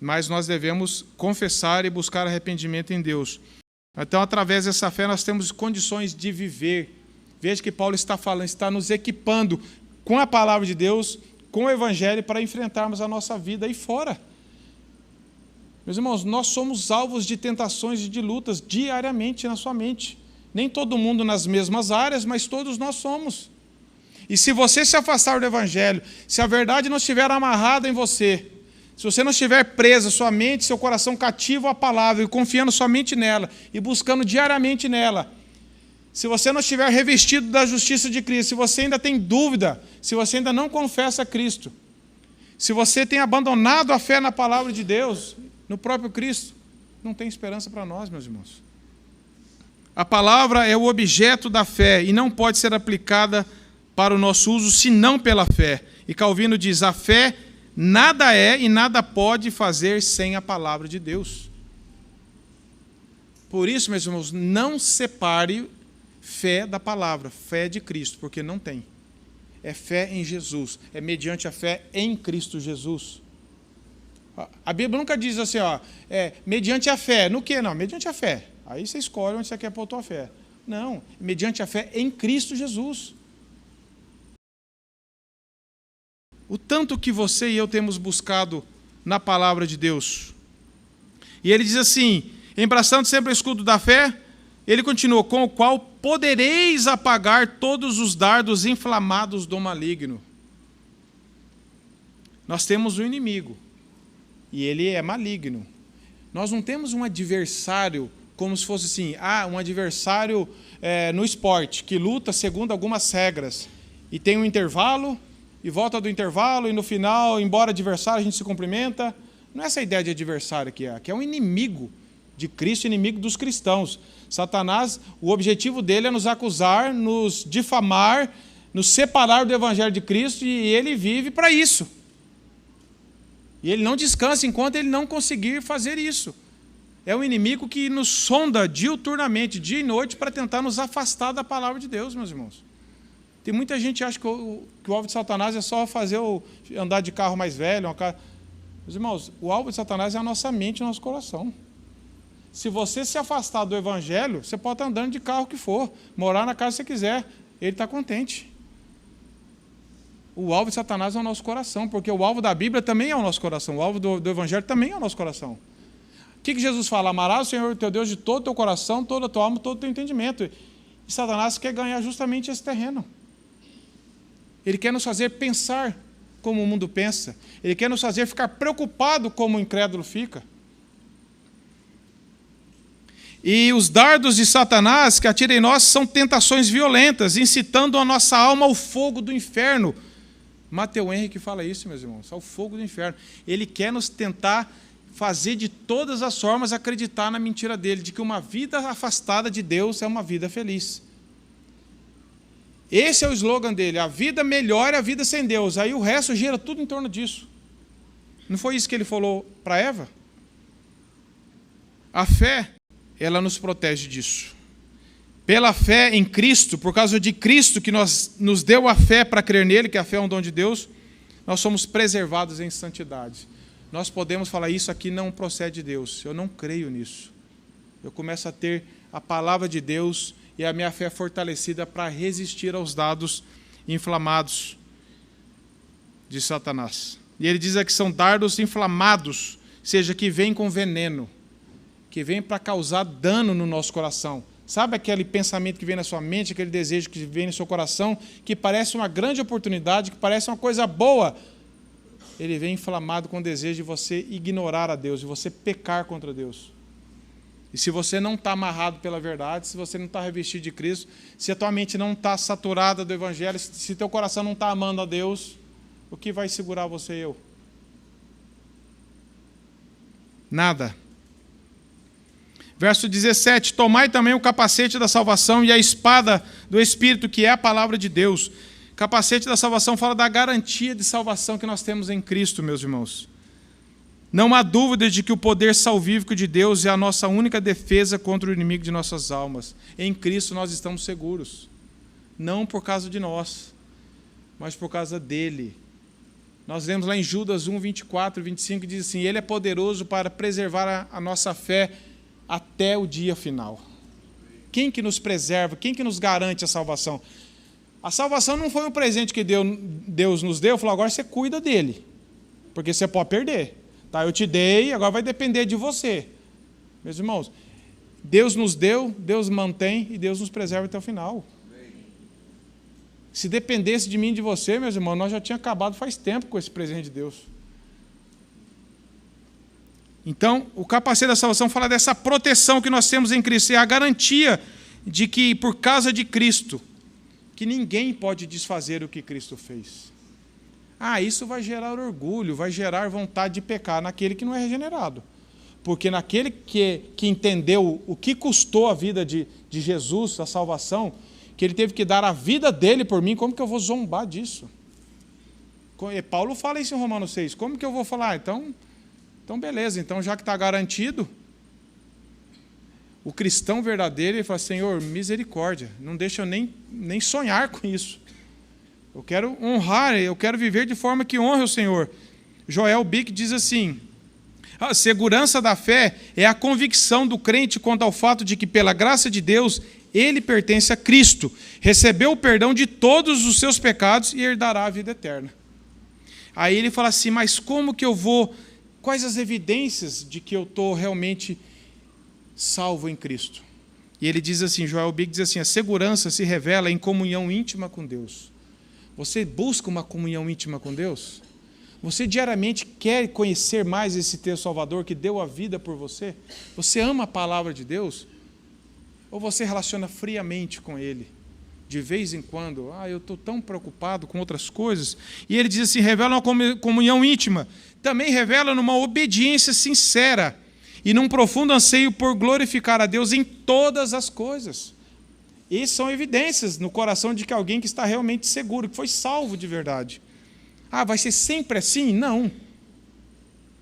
mas nós devemos confessar e buscar arrependimento em Deus. Então, através dessa fé, nós temos condições de viver. Veja que Paulo está falando, está nos equipando com a palavra de Deus, com o Evangelho, para enfrentarmos a nossa vida aí fora. Meus irmãos, nós somos alvos de tentações e de lutas diariamente na sua mente. Nem todo mundo nas mesmas áreas, mas todos nós somos. E se você se afastar do Evangelho, se a verdade não estiver amarrada em você, se você não estiver preso, sua mente, seu coração cativo à palavra, e confiando somente nela, e buscando diariamente nela, se você não estiver revestido da justiça de Cristo, se você ainda tem dúvida, se você ainda não confessa Cristo, se você tem abandonado a fé na palavra de Deus, no próprio Cristo, não tem esperança para nós, meus irmãos. A palavra é o objeto da fé e não pode ser aplicada para o nosso uso, senão pela fé. E Calvino diz: a fé nada é e nada pode fazer sem a palavra de Deus. Por isso, meus irmãos, não separe fé da palavra, fé de Cristo, porque não tem. É fé em Jesus, é mediante a fé em Cristo Jesus. A Bíblia nunca diz assim, mediante a fé. No que não? Mediante a fé. Aí você escolhe onde você quer pôr a tua fé. Não, mediante a fé em Cristo Jesus. O tanto que você e eu temos buscado na palavra de Deus. E ele diz assim, embraçando sempre o escudo da fé, ele continuou: com o qual podereis apagar todos os dardos inflamados do maligno. Nós temos um inimigo, e ele é maligno. Nós não temos um adversário, como se fosse assim, um adversário no esporte, que luta segundo algumas regras, e tem um intervalo, e volta do intervalo, e no final, embora adversário, a gente se cumprimenta. Não é essa a ideia de adversário que é um inimigo de Cristo, inimigo dos cristãos. Satanás, o objetivo dele é nos acusar, nos difamar, nos separar do Evangelho de Cristo, e ele vive para isso. E ele não descansa enquanto ele não conseguir fazer isso. É um inimigo que nos sonda diuturnamente, dia e noite, para tentar nos afastar da palavra de Deus, meus irmãos. Tem muita gente que acha que o alvo de Satanás é só andar de carro mais velho. Meus irmãos, o alvo de Satanás é a nossa mente e o nosso coração. Se você se afastar do Evangelho, você pode estar andando de carro que for, morar na casa que você quiser, ele está contente. O alvo de Satanás é o nosso coração, porque o alvo da Bíblia também é o nosso coração, o alvo do Evangelho também é o nosso coração. O que Jesus fala? Amarás o Senhor teu Deus de todo o teu coração, toda a tua alma, todo o teu entendimento. E Satanás quer ganhar justamente esse terreno. Ele quer nos fazer pensar como o mundo pensa. Ele quer nos fazer ficar preocupado como o incrédulo fica. E os dardos de Satanás que atira em nós são tentações violentas, incitando a nossa alma ao fogo do inferno. Matthew Henrique fala isso, meus irmãos, ao fogo do inferno. Ele quer nos tentar fazer de todas as formas acreditar na mentira dele, de que uma vida afastada de Deus é uma vida feliz. Esse é o slogan dele, a vida melhor é a vida sem Deus. Aí o resto gira tudo em torno disso. Não foi isso que ele falou para Eva? A fé, ela nos protege disso. Pela fé em Cristo, por causa de Cristo que nos deu a fé para crer nele, que a fé é um dom de Deus, nós somos preservados em santidade. Nós podemos falar, isso aqui não procede de Deus, eu não creio nisso. Eu começo a ter a palavra de Deus e a minha fé é fortalecida para resistir aos dardos inflamados de Satanás. E ele diz aqui que são dardos inflamados, seja, que vêm com veneno, que vêm para causar dano no nosso coração. Sabe aquele pensamento que vem na sua mente, aquele desejo que vem no seu coração, que parece uma grande oportunidade, que parece uma coisa boa? Ele vem inflamado com o desejo de você ignorar a Deus, de você pecar contra Deus. E se você não está amarrado pela verdade, se você não está revestido de Cristo, se a tua mente não está saturada do Evangelho, se teu coração não está amando a Deus, o que vai segurar você e eu? Nada. Verso 17, tomai também o capacete da salvação e a espada do Espírito, que é a palavra de Deus. Capacete da salvação fala da garantia de salvação que nós temos em Cristo, meus irmãos. Não há dúvida de que o poder salvífico de Deus é a nossa única defesa contra o inimigo de nossas almas. Em Cristo nós estamos seguros. Não por causa de nós, mas por causa dele. Nós lemos lá em Judas 1, 24 e 25, que diz assim, ele é poderoso para preservar a nossa fé até o dia final. Quem que nos preserva? Quem que nos garante a salvação? A salvação não foi um presente que Deus nos deu, falou, agora você cuida dele, porque você pode perder. Tá, eu te dei, agora vai depender de você. Meus irmãos, Deus nos deu, Deus mantém e Deus nos preserva até o final. Se dependesse de mim e de você, meus irmãos, nós já tínhamos acabado faz tempo com esse presente de Deus. Então, o capacete da salvação fala dessa proteção que nós temos em Cristo, é a garantia de que, por causa de Cristo, que ninguém pode desfazer o que Cristo fez. Isso vai gerar orgulho, vai gerar vontade de pecar naquele que não é regenerado. Porque naquele que entendeu o que custou a vida de Jesus, a salvação, que ele teve que dar a vida dele por mim, como que eu vou zombar disso? Paulo fala isso em Romanos 6, como que eu vou falar? Então beleza, então já que está garantido, o cristão verdadeiro, ele fala, Senhor, misericórdia, não deixa eu nem sonhar com isso. Eu quero honrar, eu quero viver de forma que honre o Senhor. Joel Bick diz assim, a segurança da fé é a convicção do crente quanto ao fato de que, pela graça de Deus, ele pertence a Cristo, recebeu o perdão de todos os seus pecados e herdará a vida eterna. Aí ele fala assim, mas como que eu vou, quais as evidências de que eu estou realmente salvo em Cristo? E ele diz assim, Joel Bick diz assim, a segurança se revela em comunhão íntima com Deus. Você busca uma comunhão íntima com Deus? Você diariamente quer conhecer mais esse teu Salvador que deu a vida por você? Você ama a palavra de Deus? Ou você relaciona friamente com Ele? De vez em quando, eu estou tão preocupado com outras coisas. E ele diz assim, revela uma comunhão íntima. Também revela numa obediência sincera e num profundo anseio por glorificar a Deus em todas as coisas. Essas são evidências no coração de que alguém que está realmente seguro, que foi salvo de verdade. Vai ser sempre assim? Não.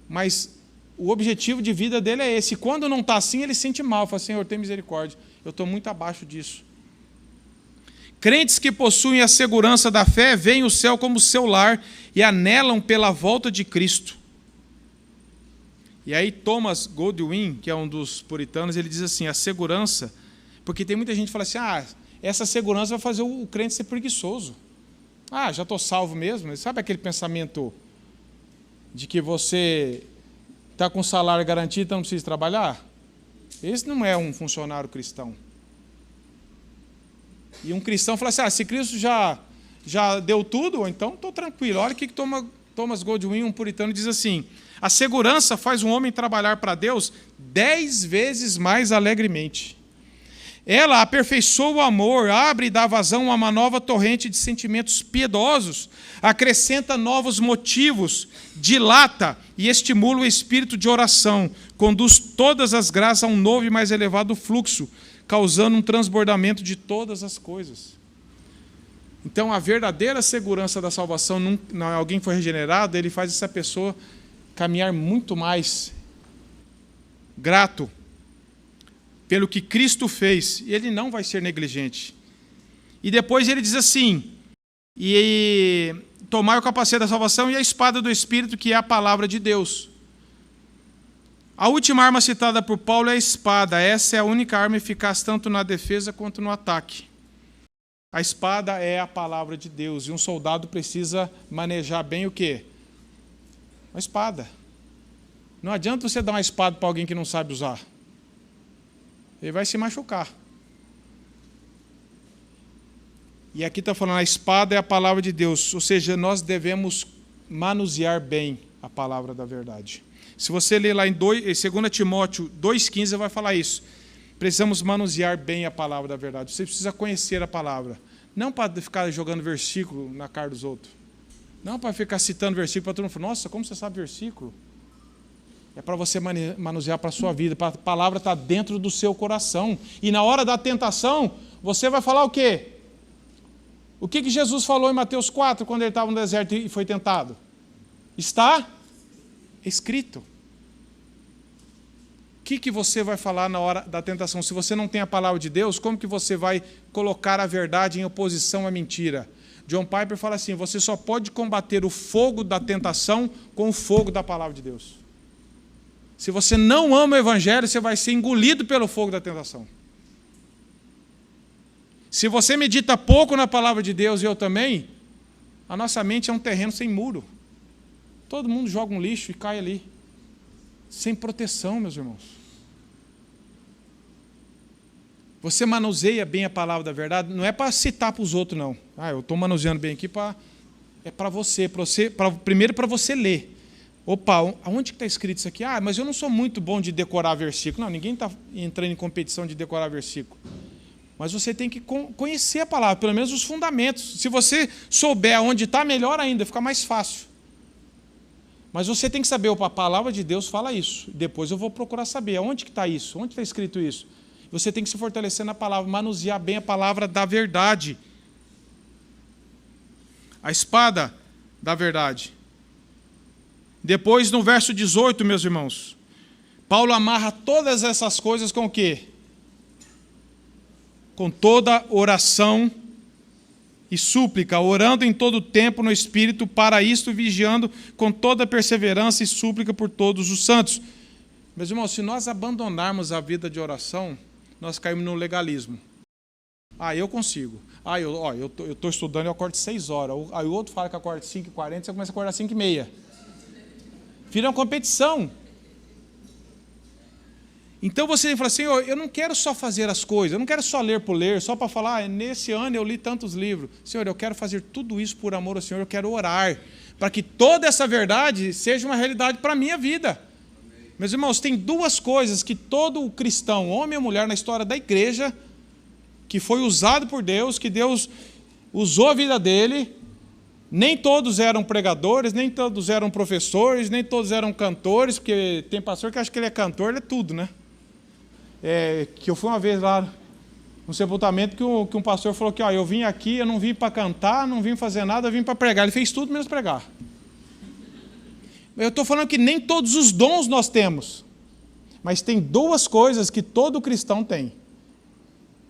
Mas o objetivo de vida dele é esse. Quando não está assim, ele sente mal. Fala, Senhor, tem misericórdia. Eu estou muito abaixo disso. Crentes que possuem a segurança da fé veem o céu como seu lar e anelam pela volta de Cristo. E aí Thomas Goldwyn, que é um dos puritanos, ele diz assim, a segurança... Porque tem muita gente que fala assim, essa segurança vai fazer o crente ser preguiçoso. Já estou salvo mesmo. Sabe aquele pensamento de que você está com salário garantido, então não precisa trabalhar? Esse não é um funcionário cristão. E um cristão fala assim, se Cristo já deu tudo, então estou tranquilo. Olha o que Thomas Goldwyn, um puritano, diz assim: a segurança faz um homem trabalhar para Deus 10 vezes mais alegremente. Ela aperfeiçoa o amor, abre e dá vazão a uma nova torrente de sentimentos piedosos, acrescenta novos motivos, dilata e estimula o espírito de oração, conduz todas as graças a um novo e mais elevado fluxo, causando um transbordamento de todas as coisas. Então, a verdadeira segurança da salvação, não alguém foi regenerado, ele faz essa pessoa caminhar muito mais grato pelo que Cristo fez, e ele não vai ser negligente. E depois ele diz assim: e tomai o capacete da salvação e a espada do Espírito, que é a palavra de Deus. A última arma citada por Paulo é a espada. Essa é a única arma eficaz tanto na defesa quanto no ataque. A espada é a palavra de Deus, e um soldado precisa manejar bem o quê? Uma espada. Não adianta você dar uma espada para alguém que não sabe usar. Ele vai se machucar. E aqui está falando, a espada é a palavra de Deus, ou seja, nós devemos manusear bem a palavra da verdade. Se você ler lá em 2 Timóteo 2,15, vai falar isso. Precisamos manusear bem a palavra da verdade. Você precisa conhecer a palavra. Não para ficar jogando versículo na cara dos outros. Não para ficar citando versículo para todo mundo falar: nossa, como você sabe versículo? É para você manusear para a sua vida. A palavra está dentro do seu coração. E na hora da tentação, você vai falar o quê? O que Jesus falou em Mateus 4, quando ele estava no deserto e foi tentado? Está escrito. O que você vai falar na hora da tentação? Se você não tem a palavra de Deus, como que você vai colocar a verdade em oposição à mentira? John Piper fala assim: você só pode combater o fogo da tentação com o fogo da palavra de Deus. Se você não ama o Evangelho, você vai ser engolido pelo fogo da tentação. Se você medita pouco na palavra de Deus, e eu também, a nossa mente é um terreno sem muro. Todo mundo joga um lixo e cai ali. Sem proteção, meus irmãos. Você manuseia bem a palavra da verdade, não é para citar para os outros, não. Eu estou manuseando bem aqui, é para você, primeiro para você ler. Opa, aonde que está escrito isso aqui? Mas eu não sou muito bom de decorar versículo. Não, ninguém está entrando em competição de decorar versículo. Mas você tem que conhecer a palavra, pelo menos os fundamentos. Se você souber onde está, melhor ainda, fica mais fácil. Mas você tem que saber, a palavra de Deus fala isso. Depois eu vou procurar saber, aonde que está isso? Onde está escrito isso? Você tem que se fortalecer na palavra, manusear bem a palavra da verdade. A espada da verdade. Depois, no verso 18, meus irmãos, Paulo amarra todas essas coisas com o quê? Com toda oração e súplica, orando em todo o tempo no Espírito, para isto vigiando com toda perseverança e súplica por todos os santos. Meus irmãos, se nós abandonarmos a vida de oração, nós caímos no legalismo. Eu consigo. Eu estou estudando, eu acordo 6 horas. Aí o outro fala que acorda 5h40, você começa a acordar 5h30. Vira uma competição. Então você fala assim: eu não quero só fazer as coisas, eu não quero só ler por ler, só para falar, nesse ano eu li tantos livros. Senhor, eu quero fazer tudo isso por amor ao Senhor, eu quero orar, para que toda essa verdade seja uma realidade para a minha vida. Meus irmãos, tem 2 coisas que todo cristão, homem ou mulher, na história da igreja, que foi usado por Deus, que Deus usou a vida dele. Nem todos eram pregadores, nem todos eram professores, nem todos eram cantores, porque tem pastor que acha que ele é cantor, ele é tudo, né? Que eu fui uma vez lá no sepultamento que um pastor falou que eu vim aqui, eu não vim para cantar, não vim fazer nada, eu vim para pregar. Ele fez tudo menos pregar. Eu estou falando que nem todos os dons nós temos, mas tem 2 coisas que todo cristão tem.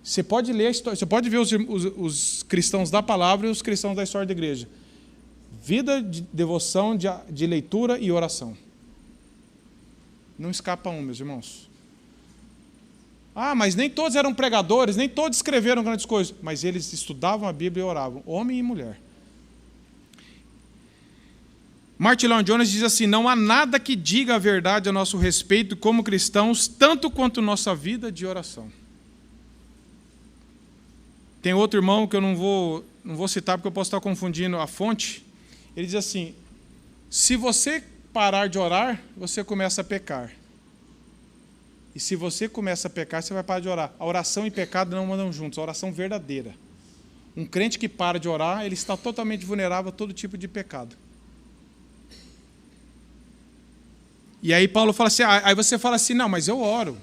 Você pode ler a história, você pode ver os cristãos da palavra e os cristãos da história da igreja. Vida de devoção, de leitura e oração. Não escapa um, meus irmãos. Mas nem todos eram pregadores, nem todos escreveram grandes coisas, mas eles estudavam a Bíblia e oravam, homem e mulher. Martin Lloyd-Jones diz assim: não há nada que diga a verdade a nosso respeito como cristãos, tanto quanto nossa vida de oração. Tem outro irmão que eu não vou citar porque eu posso estar confundindo a fonte. Ele diz assim: Se você parar de orar, você começa a pecar. E se você começa a pecar, você vai parar de orar. A oração e pecado não andam juntos, a oração verdadeira. Um crente que para de orar, ele está totalmente vulnerável a todo tipo de pecado. E aí Paulo fala assim, aí você fala assim, não, mas eu oro.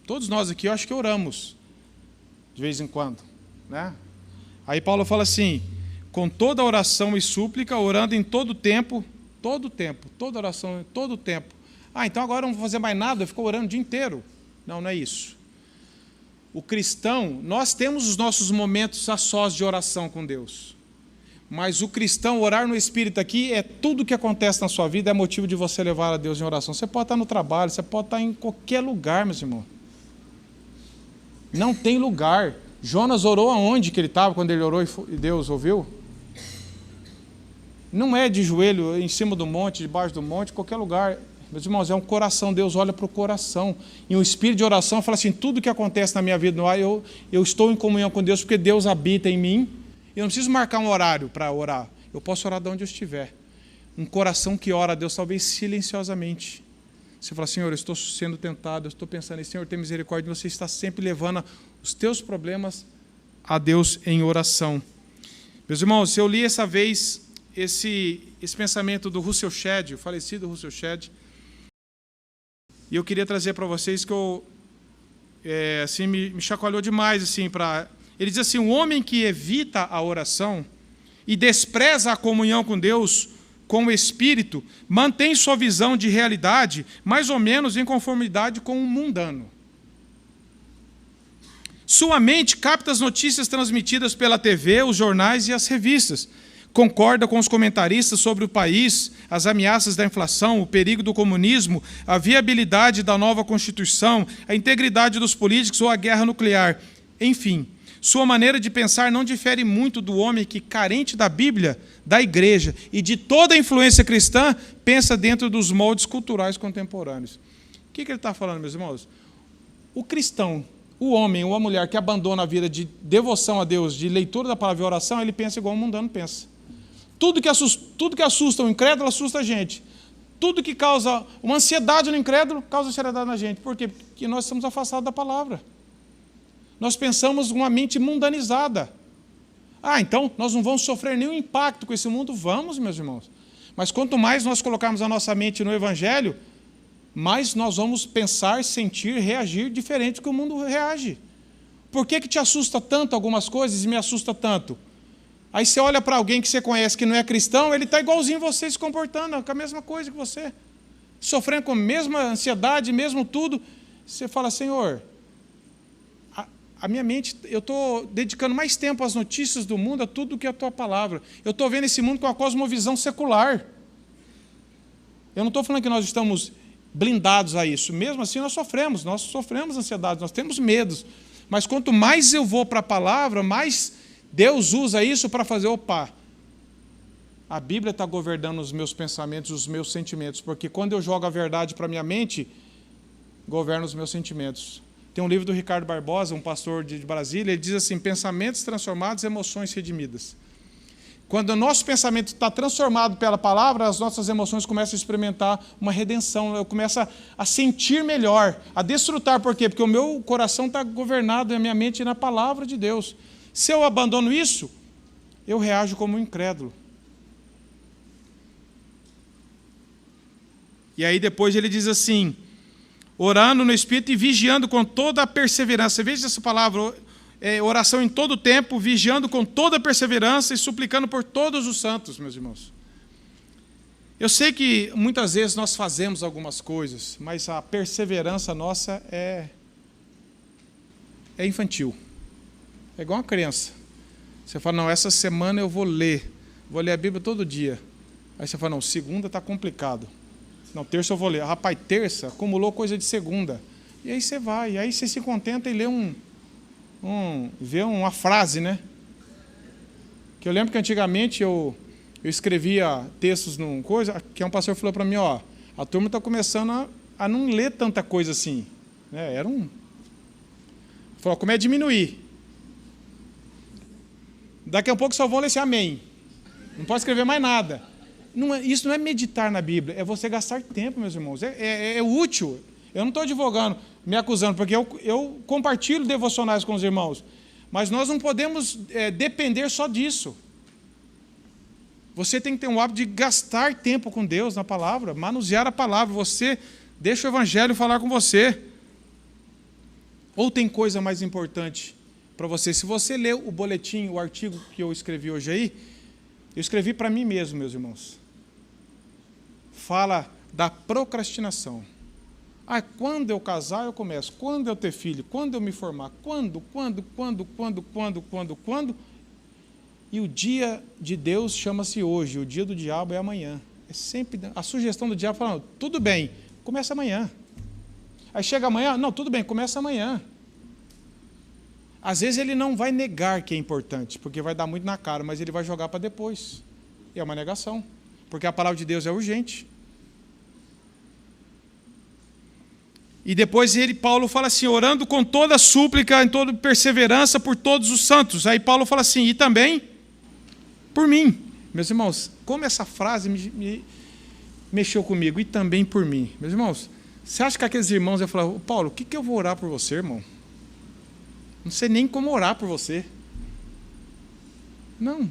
Todos nós aqui, eu acho que oramos, de vez em quando, né? Aí Paulo fala assim, com toda oração e súplica, orando em todo tempo, toda oração, em todo tempo. Então agora eu não vou fazer mais nada, eu fico orando o dia inteiro. Não, não é isso. O cristão, nós temos os nossos momentos a sós de oração com Deus. Mas o cristão, orar no Espírito aqui, é tudo que acontece na sua vida, é motivo de você levar a Deus em oração. Você pode estar no trabalho, você pode estar em qualquer lugar, meus irmãos. Não tem lugar. Jonas orou aonde que ele estava, quando ele orou e Deus ouviu? Não é de joelho, em cima do monte, debaixo do monte, qualquer lugar. Meus irmãos, é um coração, Deus olha para o coração. E um espírito de oração fala assim, tudo que acontece na minha vida, eu estou em comunhão com Deus, porque Deus habita em mim. Eu não preciso marcar um horário para orar. Eu posso orar de onde eu estiver. Um coração que ora a Deus, talvez silenciosamente. Você fala, Senhor, eu estou sendo tentado, eu estou pensando em Senhor, tem misericórdia. Você está sempre levando os teus problemas a Deus em oração. Meus irmãos, eu li essa vez esse pensamento do Russell Shedd, o falecido Russell Shedd, e eu queria trazer para vocês que assim, me chacoalhou demais. Assim, ele diz assim, o homem que evita a oração e despreza a comunhão com Deus, com o Espírito, mantém sua visão de realidade mais ou menos em conformidade com o mundano. Sua mente capta as notícias transmitidas pela TV, os jornais e as revistas. Concorda com os comentaristas sobre o país, as ameaças da inflação, o perigo do comunismo, a viabilidade da nova Constituição, a integridade dos políticos ou a guerra nuclear. Enfim, sua maneira de pensar não difere muito do homem que, carente da Bíblia, da igreja e de toda a influência cristã, pensa dentro dos moldes culturais contemporâneos. O que ele está falando, meus irmãos? O cristão, o homem ou a mulher que abandona a vida de devoção a Deus, de leitura da palavra e oração, ele pensa igual o mundano pensa. Tudo que assusta o incrédulo, assusta a gente. Tudo que causa uma ansiedade no incrédulo, causa ansiedade na gente. Por quê? Porque nós estamos afastados da palavra. Nós pensamos uma mente mundanizada. Então nós não vamos sofrer nenhum impacto com esse mundo? Vamos, meus irmãos. Mas quanto mais nós colocarmos a nossa mente no Evangelho, mais nós vamos pensar, sentir, reagir diferente do que o mundo reage. Por que te assusta tanto algumas coisas e me assusta tanto? Aí você olha para alguém que você conhece que não é cristão, ele está igualzinho você se comportando, com a mesma coisa que você. Sofrendo com a mesma ansiedade, mesmo tudo. Você fala, Senhor, a minha mente, eu estou dedicando mais tempo às notícias do mundo, a tudo do que a tua palavra. Eu estou vendo esse mundo com uma cosmovisão secular. Eu não estou falando que nós estamos blindados a isso. Mesmo assim, nós sofremos ansiedade, nós temos medos. Mas quanto mais eu vou para a palavra, mais Deus usa isso para fazer, a Bíblia está governando os meus pensamentos, os meus sentimentos, porque quando eu jogo a verdade para a minha mente, governa os meus sentimentos. Tem um livro do Ricardo Barbosa, um pastor de Brasília, ele diz assim, pensamentos transformados, emoções redimidas. Quando o nosso pensamento está transformado pela palavra, as nossas emoções começam a experimentar uma redenção, eu começo a sentir melhor, a desfrutar. Por quê? Porque o meu coração está governado, a minha mente na palavra de Deus. Se eu abandono isso, eu reajo como um incrédulo. E aí depois ele diz assim, orando no Espírito e vigiando com toda a perseverança. Veja essa palavra, oração em todo tempo, vigiando com toda a perseverança e suplicando por todos os santos, meus irmãos. Eu sei que muitas vezes nós fazemos algumas coisas, mas a perseverança nossa é infantil. É igual uma criança. Você fala, não, essa semana eu vou ler a Bíblia todo dia. Aí você fala, não, segunda está complicado. Não, terça eu vou ler. Rapaz, terça acumulou coisa de segunda. E aí você vai, e aí você se contenta e lê vê uma frase, né? Que eu lembro que antigamente eu escrevia textos num coisa, que um pastor falou para mim, a turma está começando a não ler tanta coisa assim. Falou, como é diminuir? Daqui a pouco só vão ler esse amém. Não pode escrever mais nada. Isso não é meditar na Bíblia, é você gastar tempo, meus irmãos. É útil. Eu não estou advogando, me acusando, porque eu compartilho devocionais com os irmãos. Mas nós não podemos depender só disso. Você tem que ter um hábito de gastar tempo com Deus na palavra, manusear a palavra. Você deixa o Evangelho falar com você. Ou tem coisa mais importante para você? Se você ler o boletim, o artigo que eu escrevi hoje aí, eu escrevi para mim mesmo, meus irmãos. Fala da procrastinação. Quando eu casar, eu começo. Quando eu ter filho? Quando eu me formar? Quando? E o dia de Deus chama-se hoje. O dia do diabo é amanhã. É sempre a sugestão do diabo falando, tudo bem, começa amanhã. Aí chega amanhã, não, tudo bem, começa amanhã. Às vezes ele não vai negar que é importante, porque vai dar muito na cara, mas ele vai jogar para depois. E é uma negação, porque a palavra de Deus é urgente. E depois Paulo fala assim, orando com toda súplica, em toda perseverança por todos os santos. Aí Paulo fala assim, e também por mim. Meus irmãos, como essa frase me mexeu comigo, e também por mim. Meus irmãos, você acha que aqueles irmãos iam falar, Paulo, o que eu vou orar por você, irmão? Não sei nem como orar por você. Não.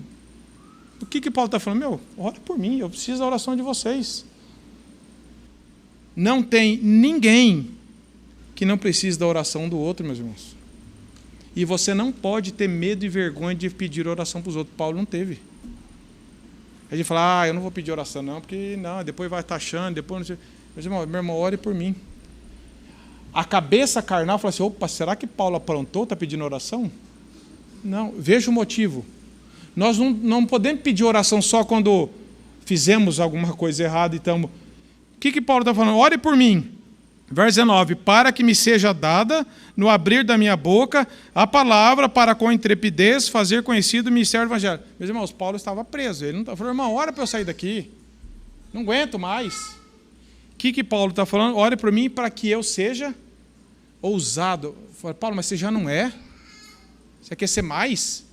O que Paulo está falando? Ora por mim, eu preciso da oração de vocês. Não tem ninguém que não precise da oração do outro, meus irmãos. E você não pode ter medo e vergonha de pedir oração para os outros. Paulo não teve. A gente fala, eu não vou pedir oração não, porque não, depois vai estar achando, depois não sei. Meu irmão, ore por mim. A cabeça carnal fala assim, opa, será que Paulo aprontou, está pedindo oração? Não, veja o motivo. Nós não podemos pedir oração só quando fizemos alguma coisa errada e estamos... O que Paulo está falando? Ore por mim. Verso 19, para que me seja dada, no abrir da minha boca, a palavra para com intrepidez fazer conhecido o ministério do Evangelho. Meus irmãos, Paulo estava preso. Ele não falou, irmão, ora para eu sair daqui. Não aguento mais. O que Paulo está falando? Ore por mim para que eu seja ousado. Falei, Paulo, mas você já não é? Você quer ser mais?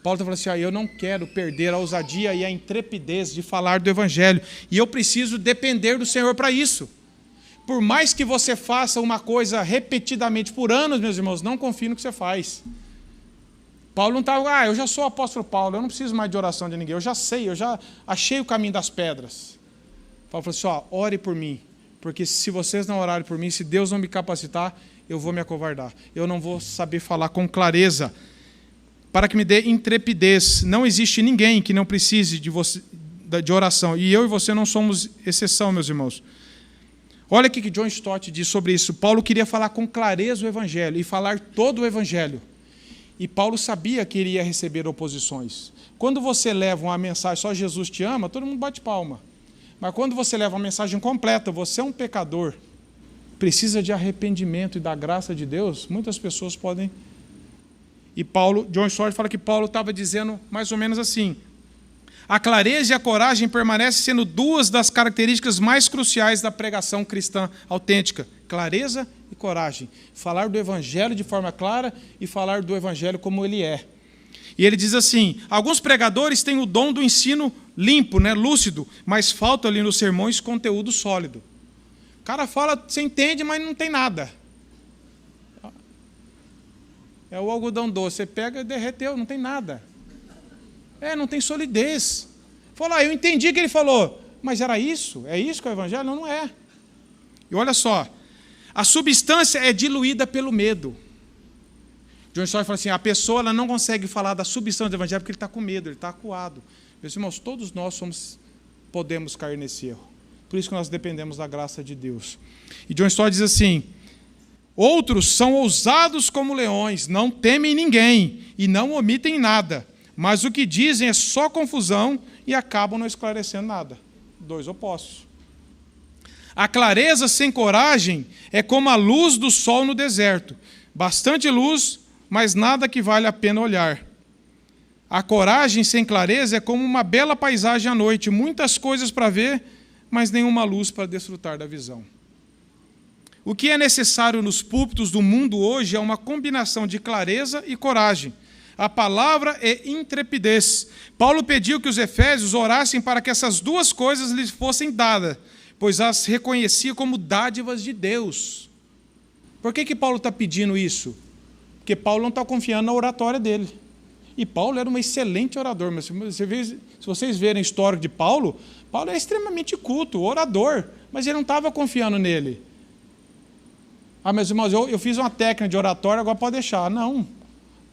Paulo está falando assim, eu não quero perder a ousadia e a intrepidez de falar do Evangelho. E eu preciso depender do Senhor para isso. Por mais que você faça uma coisa repetidamente por anos, meus irmãos, não confie no que você faz. Paulo não estava, eu já sou o apóstolo Paulo, eu não preciso mais de oração de ninguém, eu já sei, eu já achei o caminho das pedras. Paulo falou assim, ore por mim, porque se vocês não orarem por mim, se Deus não me capacitar, eu vou me acovardar. Eu não vou saber falar com clareza. Para que me dê intrepidez. Não existe ninguém que não precise de oração. E eu e você não somos exceção, meus irmãos. Olha o que John Stott diz sobre isso. Paulo queria falar com clareza o Evangelho e falar todo o Evangelho. E Paulo sabia que iria receber oposições. Quando você leva uma mensagem, só Jesus te ama, todo mundo bate palma. Mas quando você leva uma mensagem completa, você é um pecador, precisa de arrependimento e da graça de Deus, muitas pessoas podem... E John Stott fala que Paulo estava dizendo mais ou menos assim, a clareza e a coragem permanecem sendo duas das características mais cruciais da pregação cristã autêntica. Clareza e coragem. Falar do Evangelho de forma clara e falar do Evangelho como ele é. E ele diz assim, alguns pregadores têm o dom do ensino limpo, lúcido, mas falta ali nos sermões conteúdo sólido. O cara fala, você entende, mas não tem nada. É o algodão doce, você pega e derreteu, não tem nada. Não tem solidez. Fala, eu entendi o que ele falou, mas era isso? É isso que é o Evangelho? Não, não é. E olha só, a substância é diluída pelo medo. John Stott fala assim, a pessoa ela não consegue falar da substância do Evangelho porque ele está com medo, ele está acuado. Meus irmãos, todos nós podemos cair nesse erro. Por isso que nós dependemos da graça de Deus. E John Stott diz assim, outros são ousados como leões, não temem ninguém e não omitem nada. Mas o que dizem é só confusão e acabam não esclarecendo nada. Dois opostos. A clareza sem coragem é como a luz do sol no deserto. Bastante luz, mas nada que vale a pena olhar. A coragem sem clareza é como uma bela paisagem à noite. Muitas coisas para ver, mas nenhuma luz para desfrutar da visão. O que é necessário nos púlpitos do mundo hoje é uma combinação de clareza e coragem. a palavra e intrepidez. Paulo pediu que os efésios orassem para que essas duas coisas lhes fossem dadas, pois as reconhecia como dádivas de Deus. Por que Paulo está pedindo isso? Porque Paulo não está confiando na oratória dele. E Paulo era um excelente orador, mas se vocês verem a história de Paulo, Paulo é extremamente culto, orador, mas ele não estava confiando nele. Meus irmãos, eu fiz uma técnica de oratória, agora pode deixar. Não.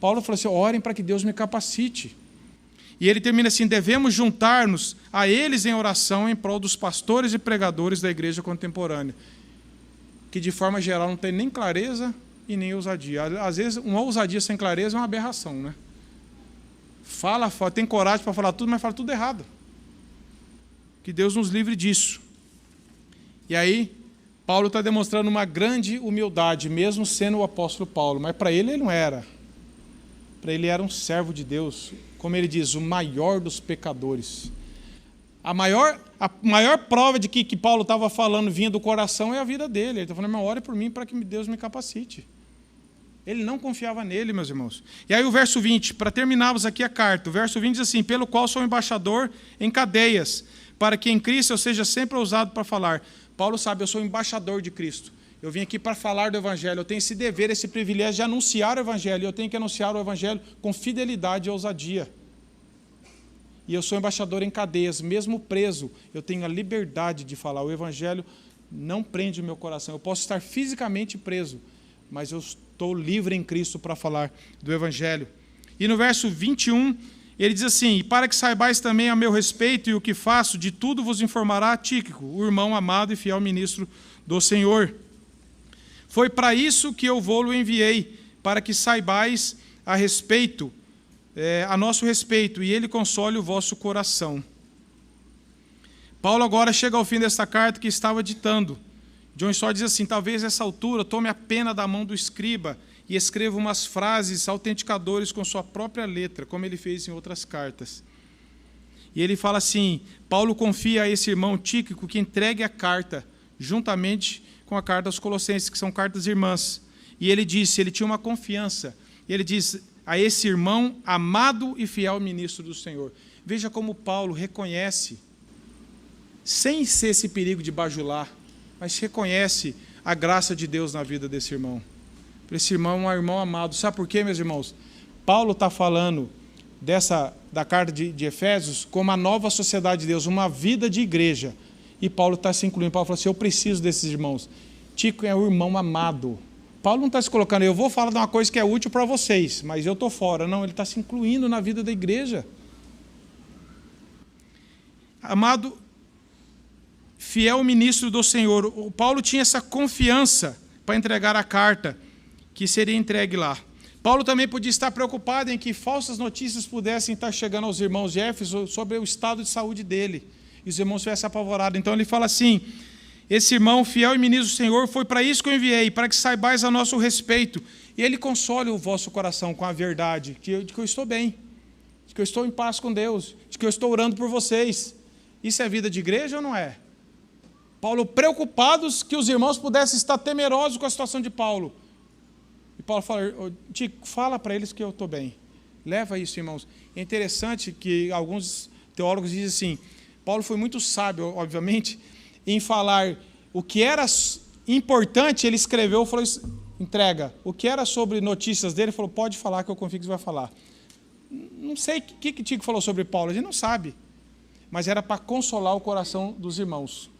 Paulo falou assim, orem para que Deus me capacite. E ele termina assim, devemos juntar-nos a eles em oração em prol dos pastores e pregadores da igreja contemporânea, que de forma geral não tem nem clareza e nem ousadia. Às vezes, uma ousadia sem clareza é uma aberração, né? Fala, tem coragem para falar tudo, mas fala tudo errado. Que Deus nos livre disso. E aí, Paulo está demonstrando uma grande humildade, mesmo sendo o apóstolo Paulo, mas para ele não era. Para ele era um servo de Deus, como ele diz, o maior dos pecadores. A maior prova de que Paulo estava falando vinha do coração é a vida dele. Ele está falando, ore por mim para que Deus me capacite. Ele não confiava nele, meus irmãos. E aí o verso 20, para terminarmos aqui a carta, o verso 20 diz assim, pelo qual sou embaixador em cadeias, para que em Cristo eu seja sempre ousado para falar. Paulo sabe, eu sou embaixador de Cristo. Eu vim aqui para falar do Evangelho, eu tenho esse dever, esse privilégio de anunciar o Evangelho, e eu tenho que anunciar o Evangelho com fidelidade e ousadia. E eu sou embaixador em cadeias, mesmo preso, eu tenho a liberdade de falar. O Evangelho não prende o meu coração. Eu posso estar fisicamente preso, mas eu estou livre em Cristo para falar do Evangelho. E no verso 21, ele diz assim, e para que saibais também a meu respeito e o que faço, de tudo vos informará Tíquico, o irmão amado e fiel ministro do Senhor. Foi para isso que eu vou-lo enviei, para que saibais a respeito, a nosso respeito, e ele console o vosso coração. Paulo agora chega ao fim desta carta que estava ditando. John Stott diz assim, talvez nessa altura tome a pena da mão do escriba e escreva umas frases autenticadores com sua própria letra, como ele fez em outras cartas. E ele fala assim, Paulo confia a esse irmão Tíquico que entregue a carta, juntamente com a carta aos Colossenses, que são cartas irmãs. E ele disse, ele tinha uma confiança, e ele diz a esse irmão amado e fiel ministro do Senhor. Veja como Paulo reconhece, sem ser esse perigo de bajular, mas reconhece a graça de Deus na vida desse irmão. Esse irmão é um irmão amado. Sabe por quê, meus irmãos? Paulo está falando da carta de Efésios como a nova sociedade de Deus, uma vida de igreja. E Paulo está se incluindo. Paulo falou assim, eu preciso desses irmãos. Tico é um irmão amado. Paulo não está se colocando, eu vou falar de uma coisa que é útil para vocês, mas eu estou fora. Não, ele está se incluindo na vida da igreja. Amado, fiel ministro do Senhor, o Paulo tinha essa confiança para entregar a carta que seria entregue lá. Paulo também podia estar preocupado em que falsas notícias pudessem estar chegando aos irmãos de Éfeso sobre o estado de saúde dele, e os irmãos estivessem apavorados. Então ele fala assim, esse irmão fiel e ministro do Senhor, foi para isso que eu enviei, para que saibais a nosso respeito, e ele console o vosso coração com a verdade, de que eu estou bem, de que eu estou em paz com Deus, de que eu estou orando por vocês. Isso é vida de igreja ou não é? Paulo preocupados que os irmãos pudessem estar temerosos com a situação de Paulo. E Paulo fala, Tico, fala para eles que eu estou bem. Leva isso, irmãos. É interessante que alguns teólogos dizem assim, Paulo foi muito sábio, obviamente, em falar o que era importante, ele escreveu, falou, entrega. O que era sobre notícias dele, ele falou, pode falar que eu confio que você vai falar. Não sei o que Tico falou sobre Paulo, a gente não sabe. Mas era para consolar o coração dos irmãos.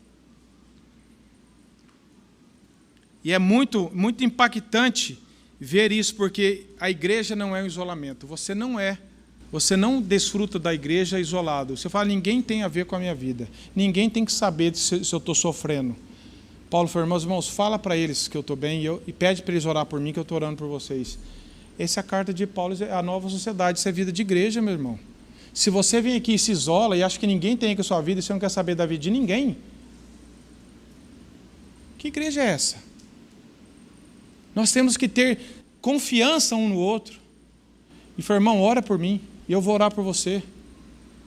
E é muito, muito impactante ver isso, porque a igreja não é um isolamento. Você não desfruta da igreja isolado. Você fala, ninguém tem a ver com a minha vida. Ninguém tem que saber se eu estou sofrendo. Paulo falou, meus irmãos, fala para eles que eu estou bem e pede para eles orar por mim, que eu estou orando por vocês. Essa é a carta de Paulo, é a nova sociedade, isso é vida de igreja, meu irmão. Se você vem aqui e se isola e acha que ninguém tem aqui a sua vida e você não quer saber da vida de ninguém, que igreja é essa? Nós temos que ter confiança um no outro. E falar, irmão, ora por mim, e eu vou orar por você.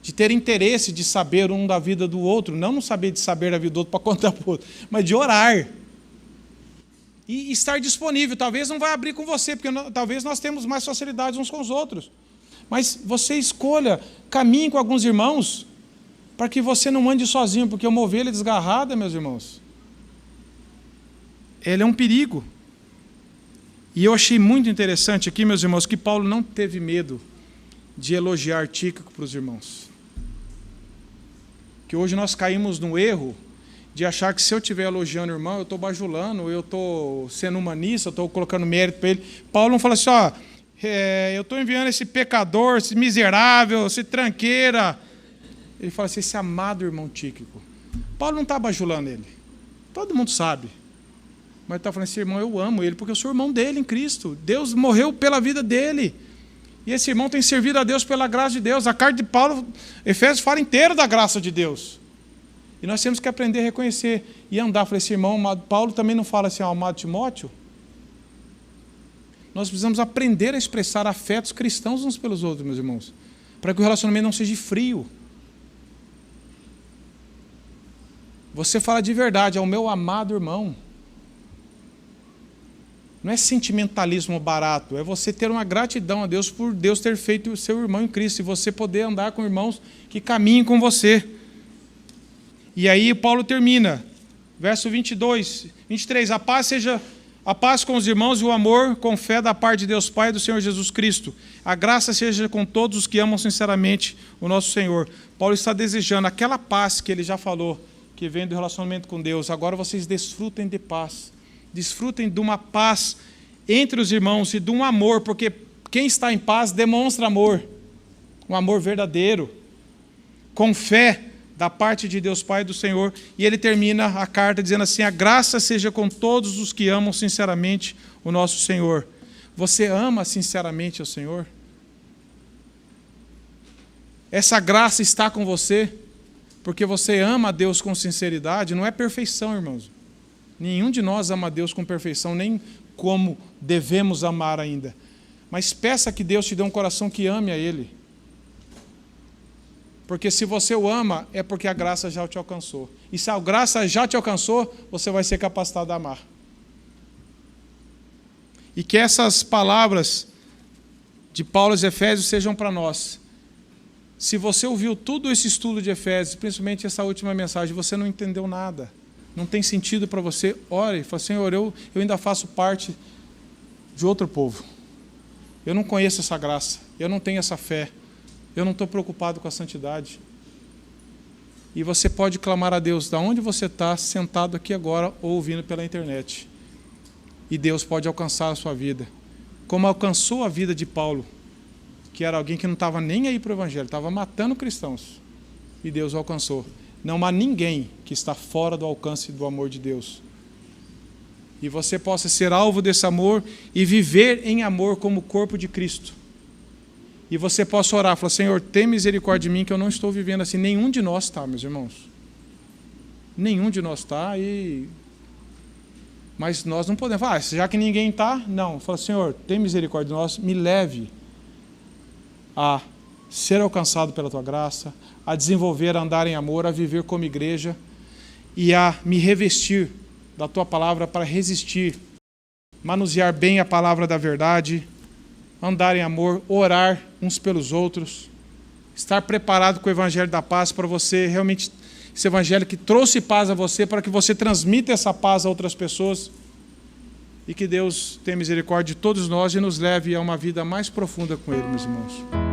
De ter interesse de saber um da vida do outro, não saber de saber da vida do outro para contar para o outro, mas de orar. E estar disponível. Talvez não vai abrir com você, porque talvez nós temos mais facilidades uns com os outros. Mas você escolha, caminhe com alguns irmãos, para que você não ande sozinho, porque uma ovelha desgarrada, meus irmãos, ela é um perigo. E eu achei muito interessante aqui, meus irmãos, que Paulo não teve medo de elogiar Tíquico para os irmãos. Que hoje nós caímos no erro de achar que se eu estiver elogiando o irmão, eu estou bajulando, eu estou sendo humanista, eu estou colocando mérito para ele. Paulo não fala assim, eu estou enviando esse pecador, esse miserável, esse tranqueira. Ele fala assim, esse amado irmão Tíquico. Paulo não está bajulando ele. Todo mundo sabe. Mas está falando assim, irmão, eu amo ele, porque eu sou irmão dele em Cristo. Deus morreu pela vida dele. E esse irmão tem servido a Deus pela graça de Deus. A carta de Paulo, Efésios, fala inteiro da graça de Deus. E nós temos que aprender a reconhecer e andar. Falei, esse irmão amado Paulo também não fala assim, amado Timóteo. Nós precisamos aprender a expressar afetos cristãos uns pelos outros, meus irmãos, para que o relacionamento não seja frio. Você fala de verdade, é o meu amado irmão. Não é sentimentalismo barato, é você ter uma gratidão a Deus por Deus ter feito o seu irmão em Cristo e você poder andar com irmãos que caminhem com você. E aí Paulo termina, verso 23, a paz com os irmãos e o amor com fé da parte de Deus Pai e do Senhor Jesus Cristo. A graça seja com todos os que amam sinceramente o nosso Senhor. Paulo está desejando aquela paz que ele já falou, que vem do relacionamento com Deus. Agora vocês desfrutem de paz. Desfrutem de uma paz entre os irmãos e de um amor, porque quem está em paz demonstra amor, um amor verdadeiro, com fé da parte de Deus Pai e do Senhor. E ele termina a carta dizendo assim, a graça seja com todos os que amam sinceramente o nosso Senhor. Você ama sinceramente o Senhor? Essa graça está com você, porque você ama a Deus com sinceridade. Não é perfeição, irmãos. Nenhum de nós ama a Deus com perfeição, nem como devemos amar ainda. Mas peça que Deus te dê um coração que ame a Ele. Porque se você o ama, é porque a graça já te alcançou. E se a graça já te alcançou, você vai ser capacitado a amar. E que essas palavras de Paulo aos Efésios sejam para nós. Se você ouviu todo esse estudo de Efésios, principalmente essa última mensagem, você não entendeu nada. Não tem sentido para você, ore e fala, Senhor, eu ainda faço parte de outro povo. Eu não conheço essa graça, eu não tenho essa fé, eu não estou preocupado com a santidade. E você pode clamar a Deus, da onde você está, sentado aqui agora, ou ouvindo pela internet. E Deus pode alcançar a sua vida. Como alcançou a vida de Paulo, que era alguém que não estava nem aí para o Evangelho, estava matando cristãos. E Deus o alcançou. Não há ninguém que está fora do alcance do amor de Deus. E você possa ser alvo desse amor e viver em amor como corpo de Cristo. E você possa orar, falar, Senhor, tem misericórdia de mim, que eu não estou vivendo assim. Nenhum de nós está, meus irmãos. Nenhum de nós está. Mas nós não podemos falar, já que ninguém está, não. Fala, Senhor, tem misericórdia de nós, me leve a ser alcançado pela Tua graça, a desenvolver, a andar em amor, a viver como igreja e a me revestir da Tua palavra para resistir, manusear bem a palavra da verdade, andar em amor, orar uns pelos outros, estar preparado com o Evangelho da paz para você realmente, esse Evangelho que trouxe paz a você, para que você transmita essa paz a outras pessoas e que Deus tenha misericórdia de todos nós e nos leve a uma vida mais profunda com Ele, meus irmãos.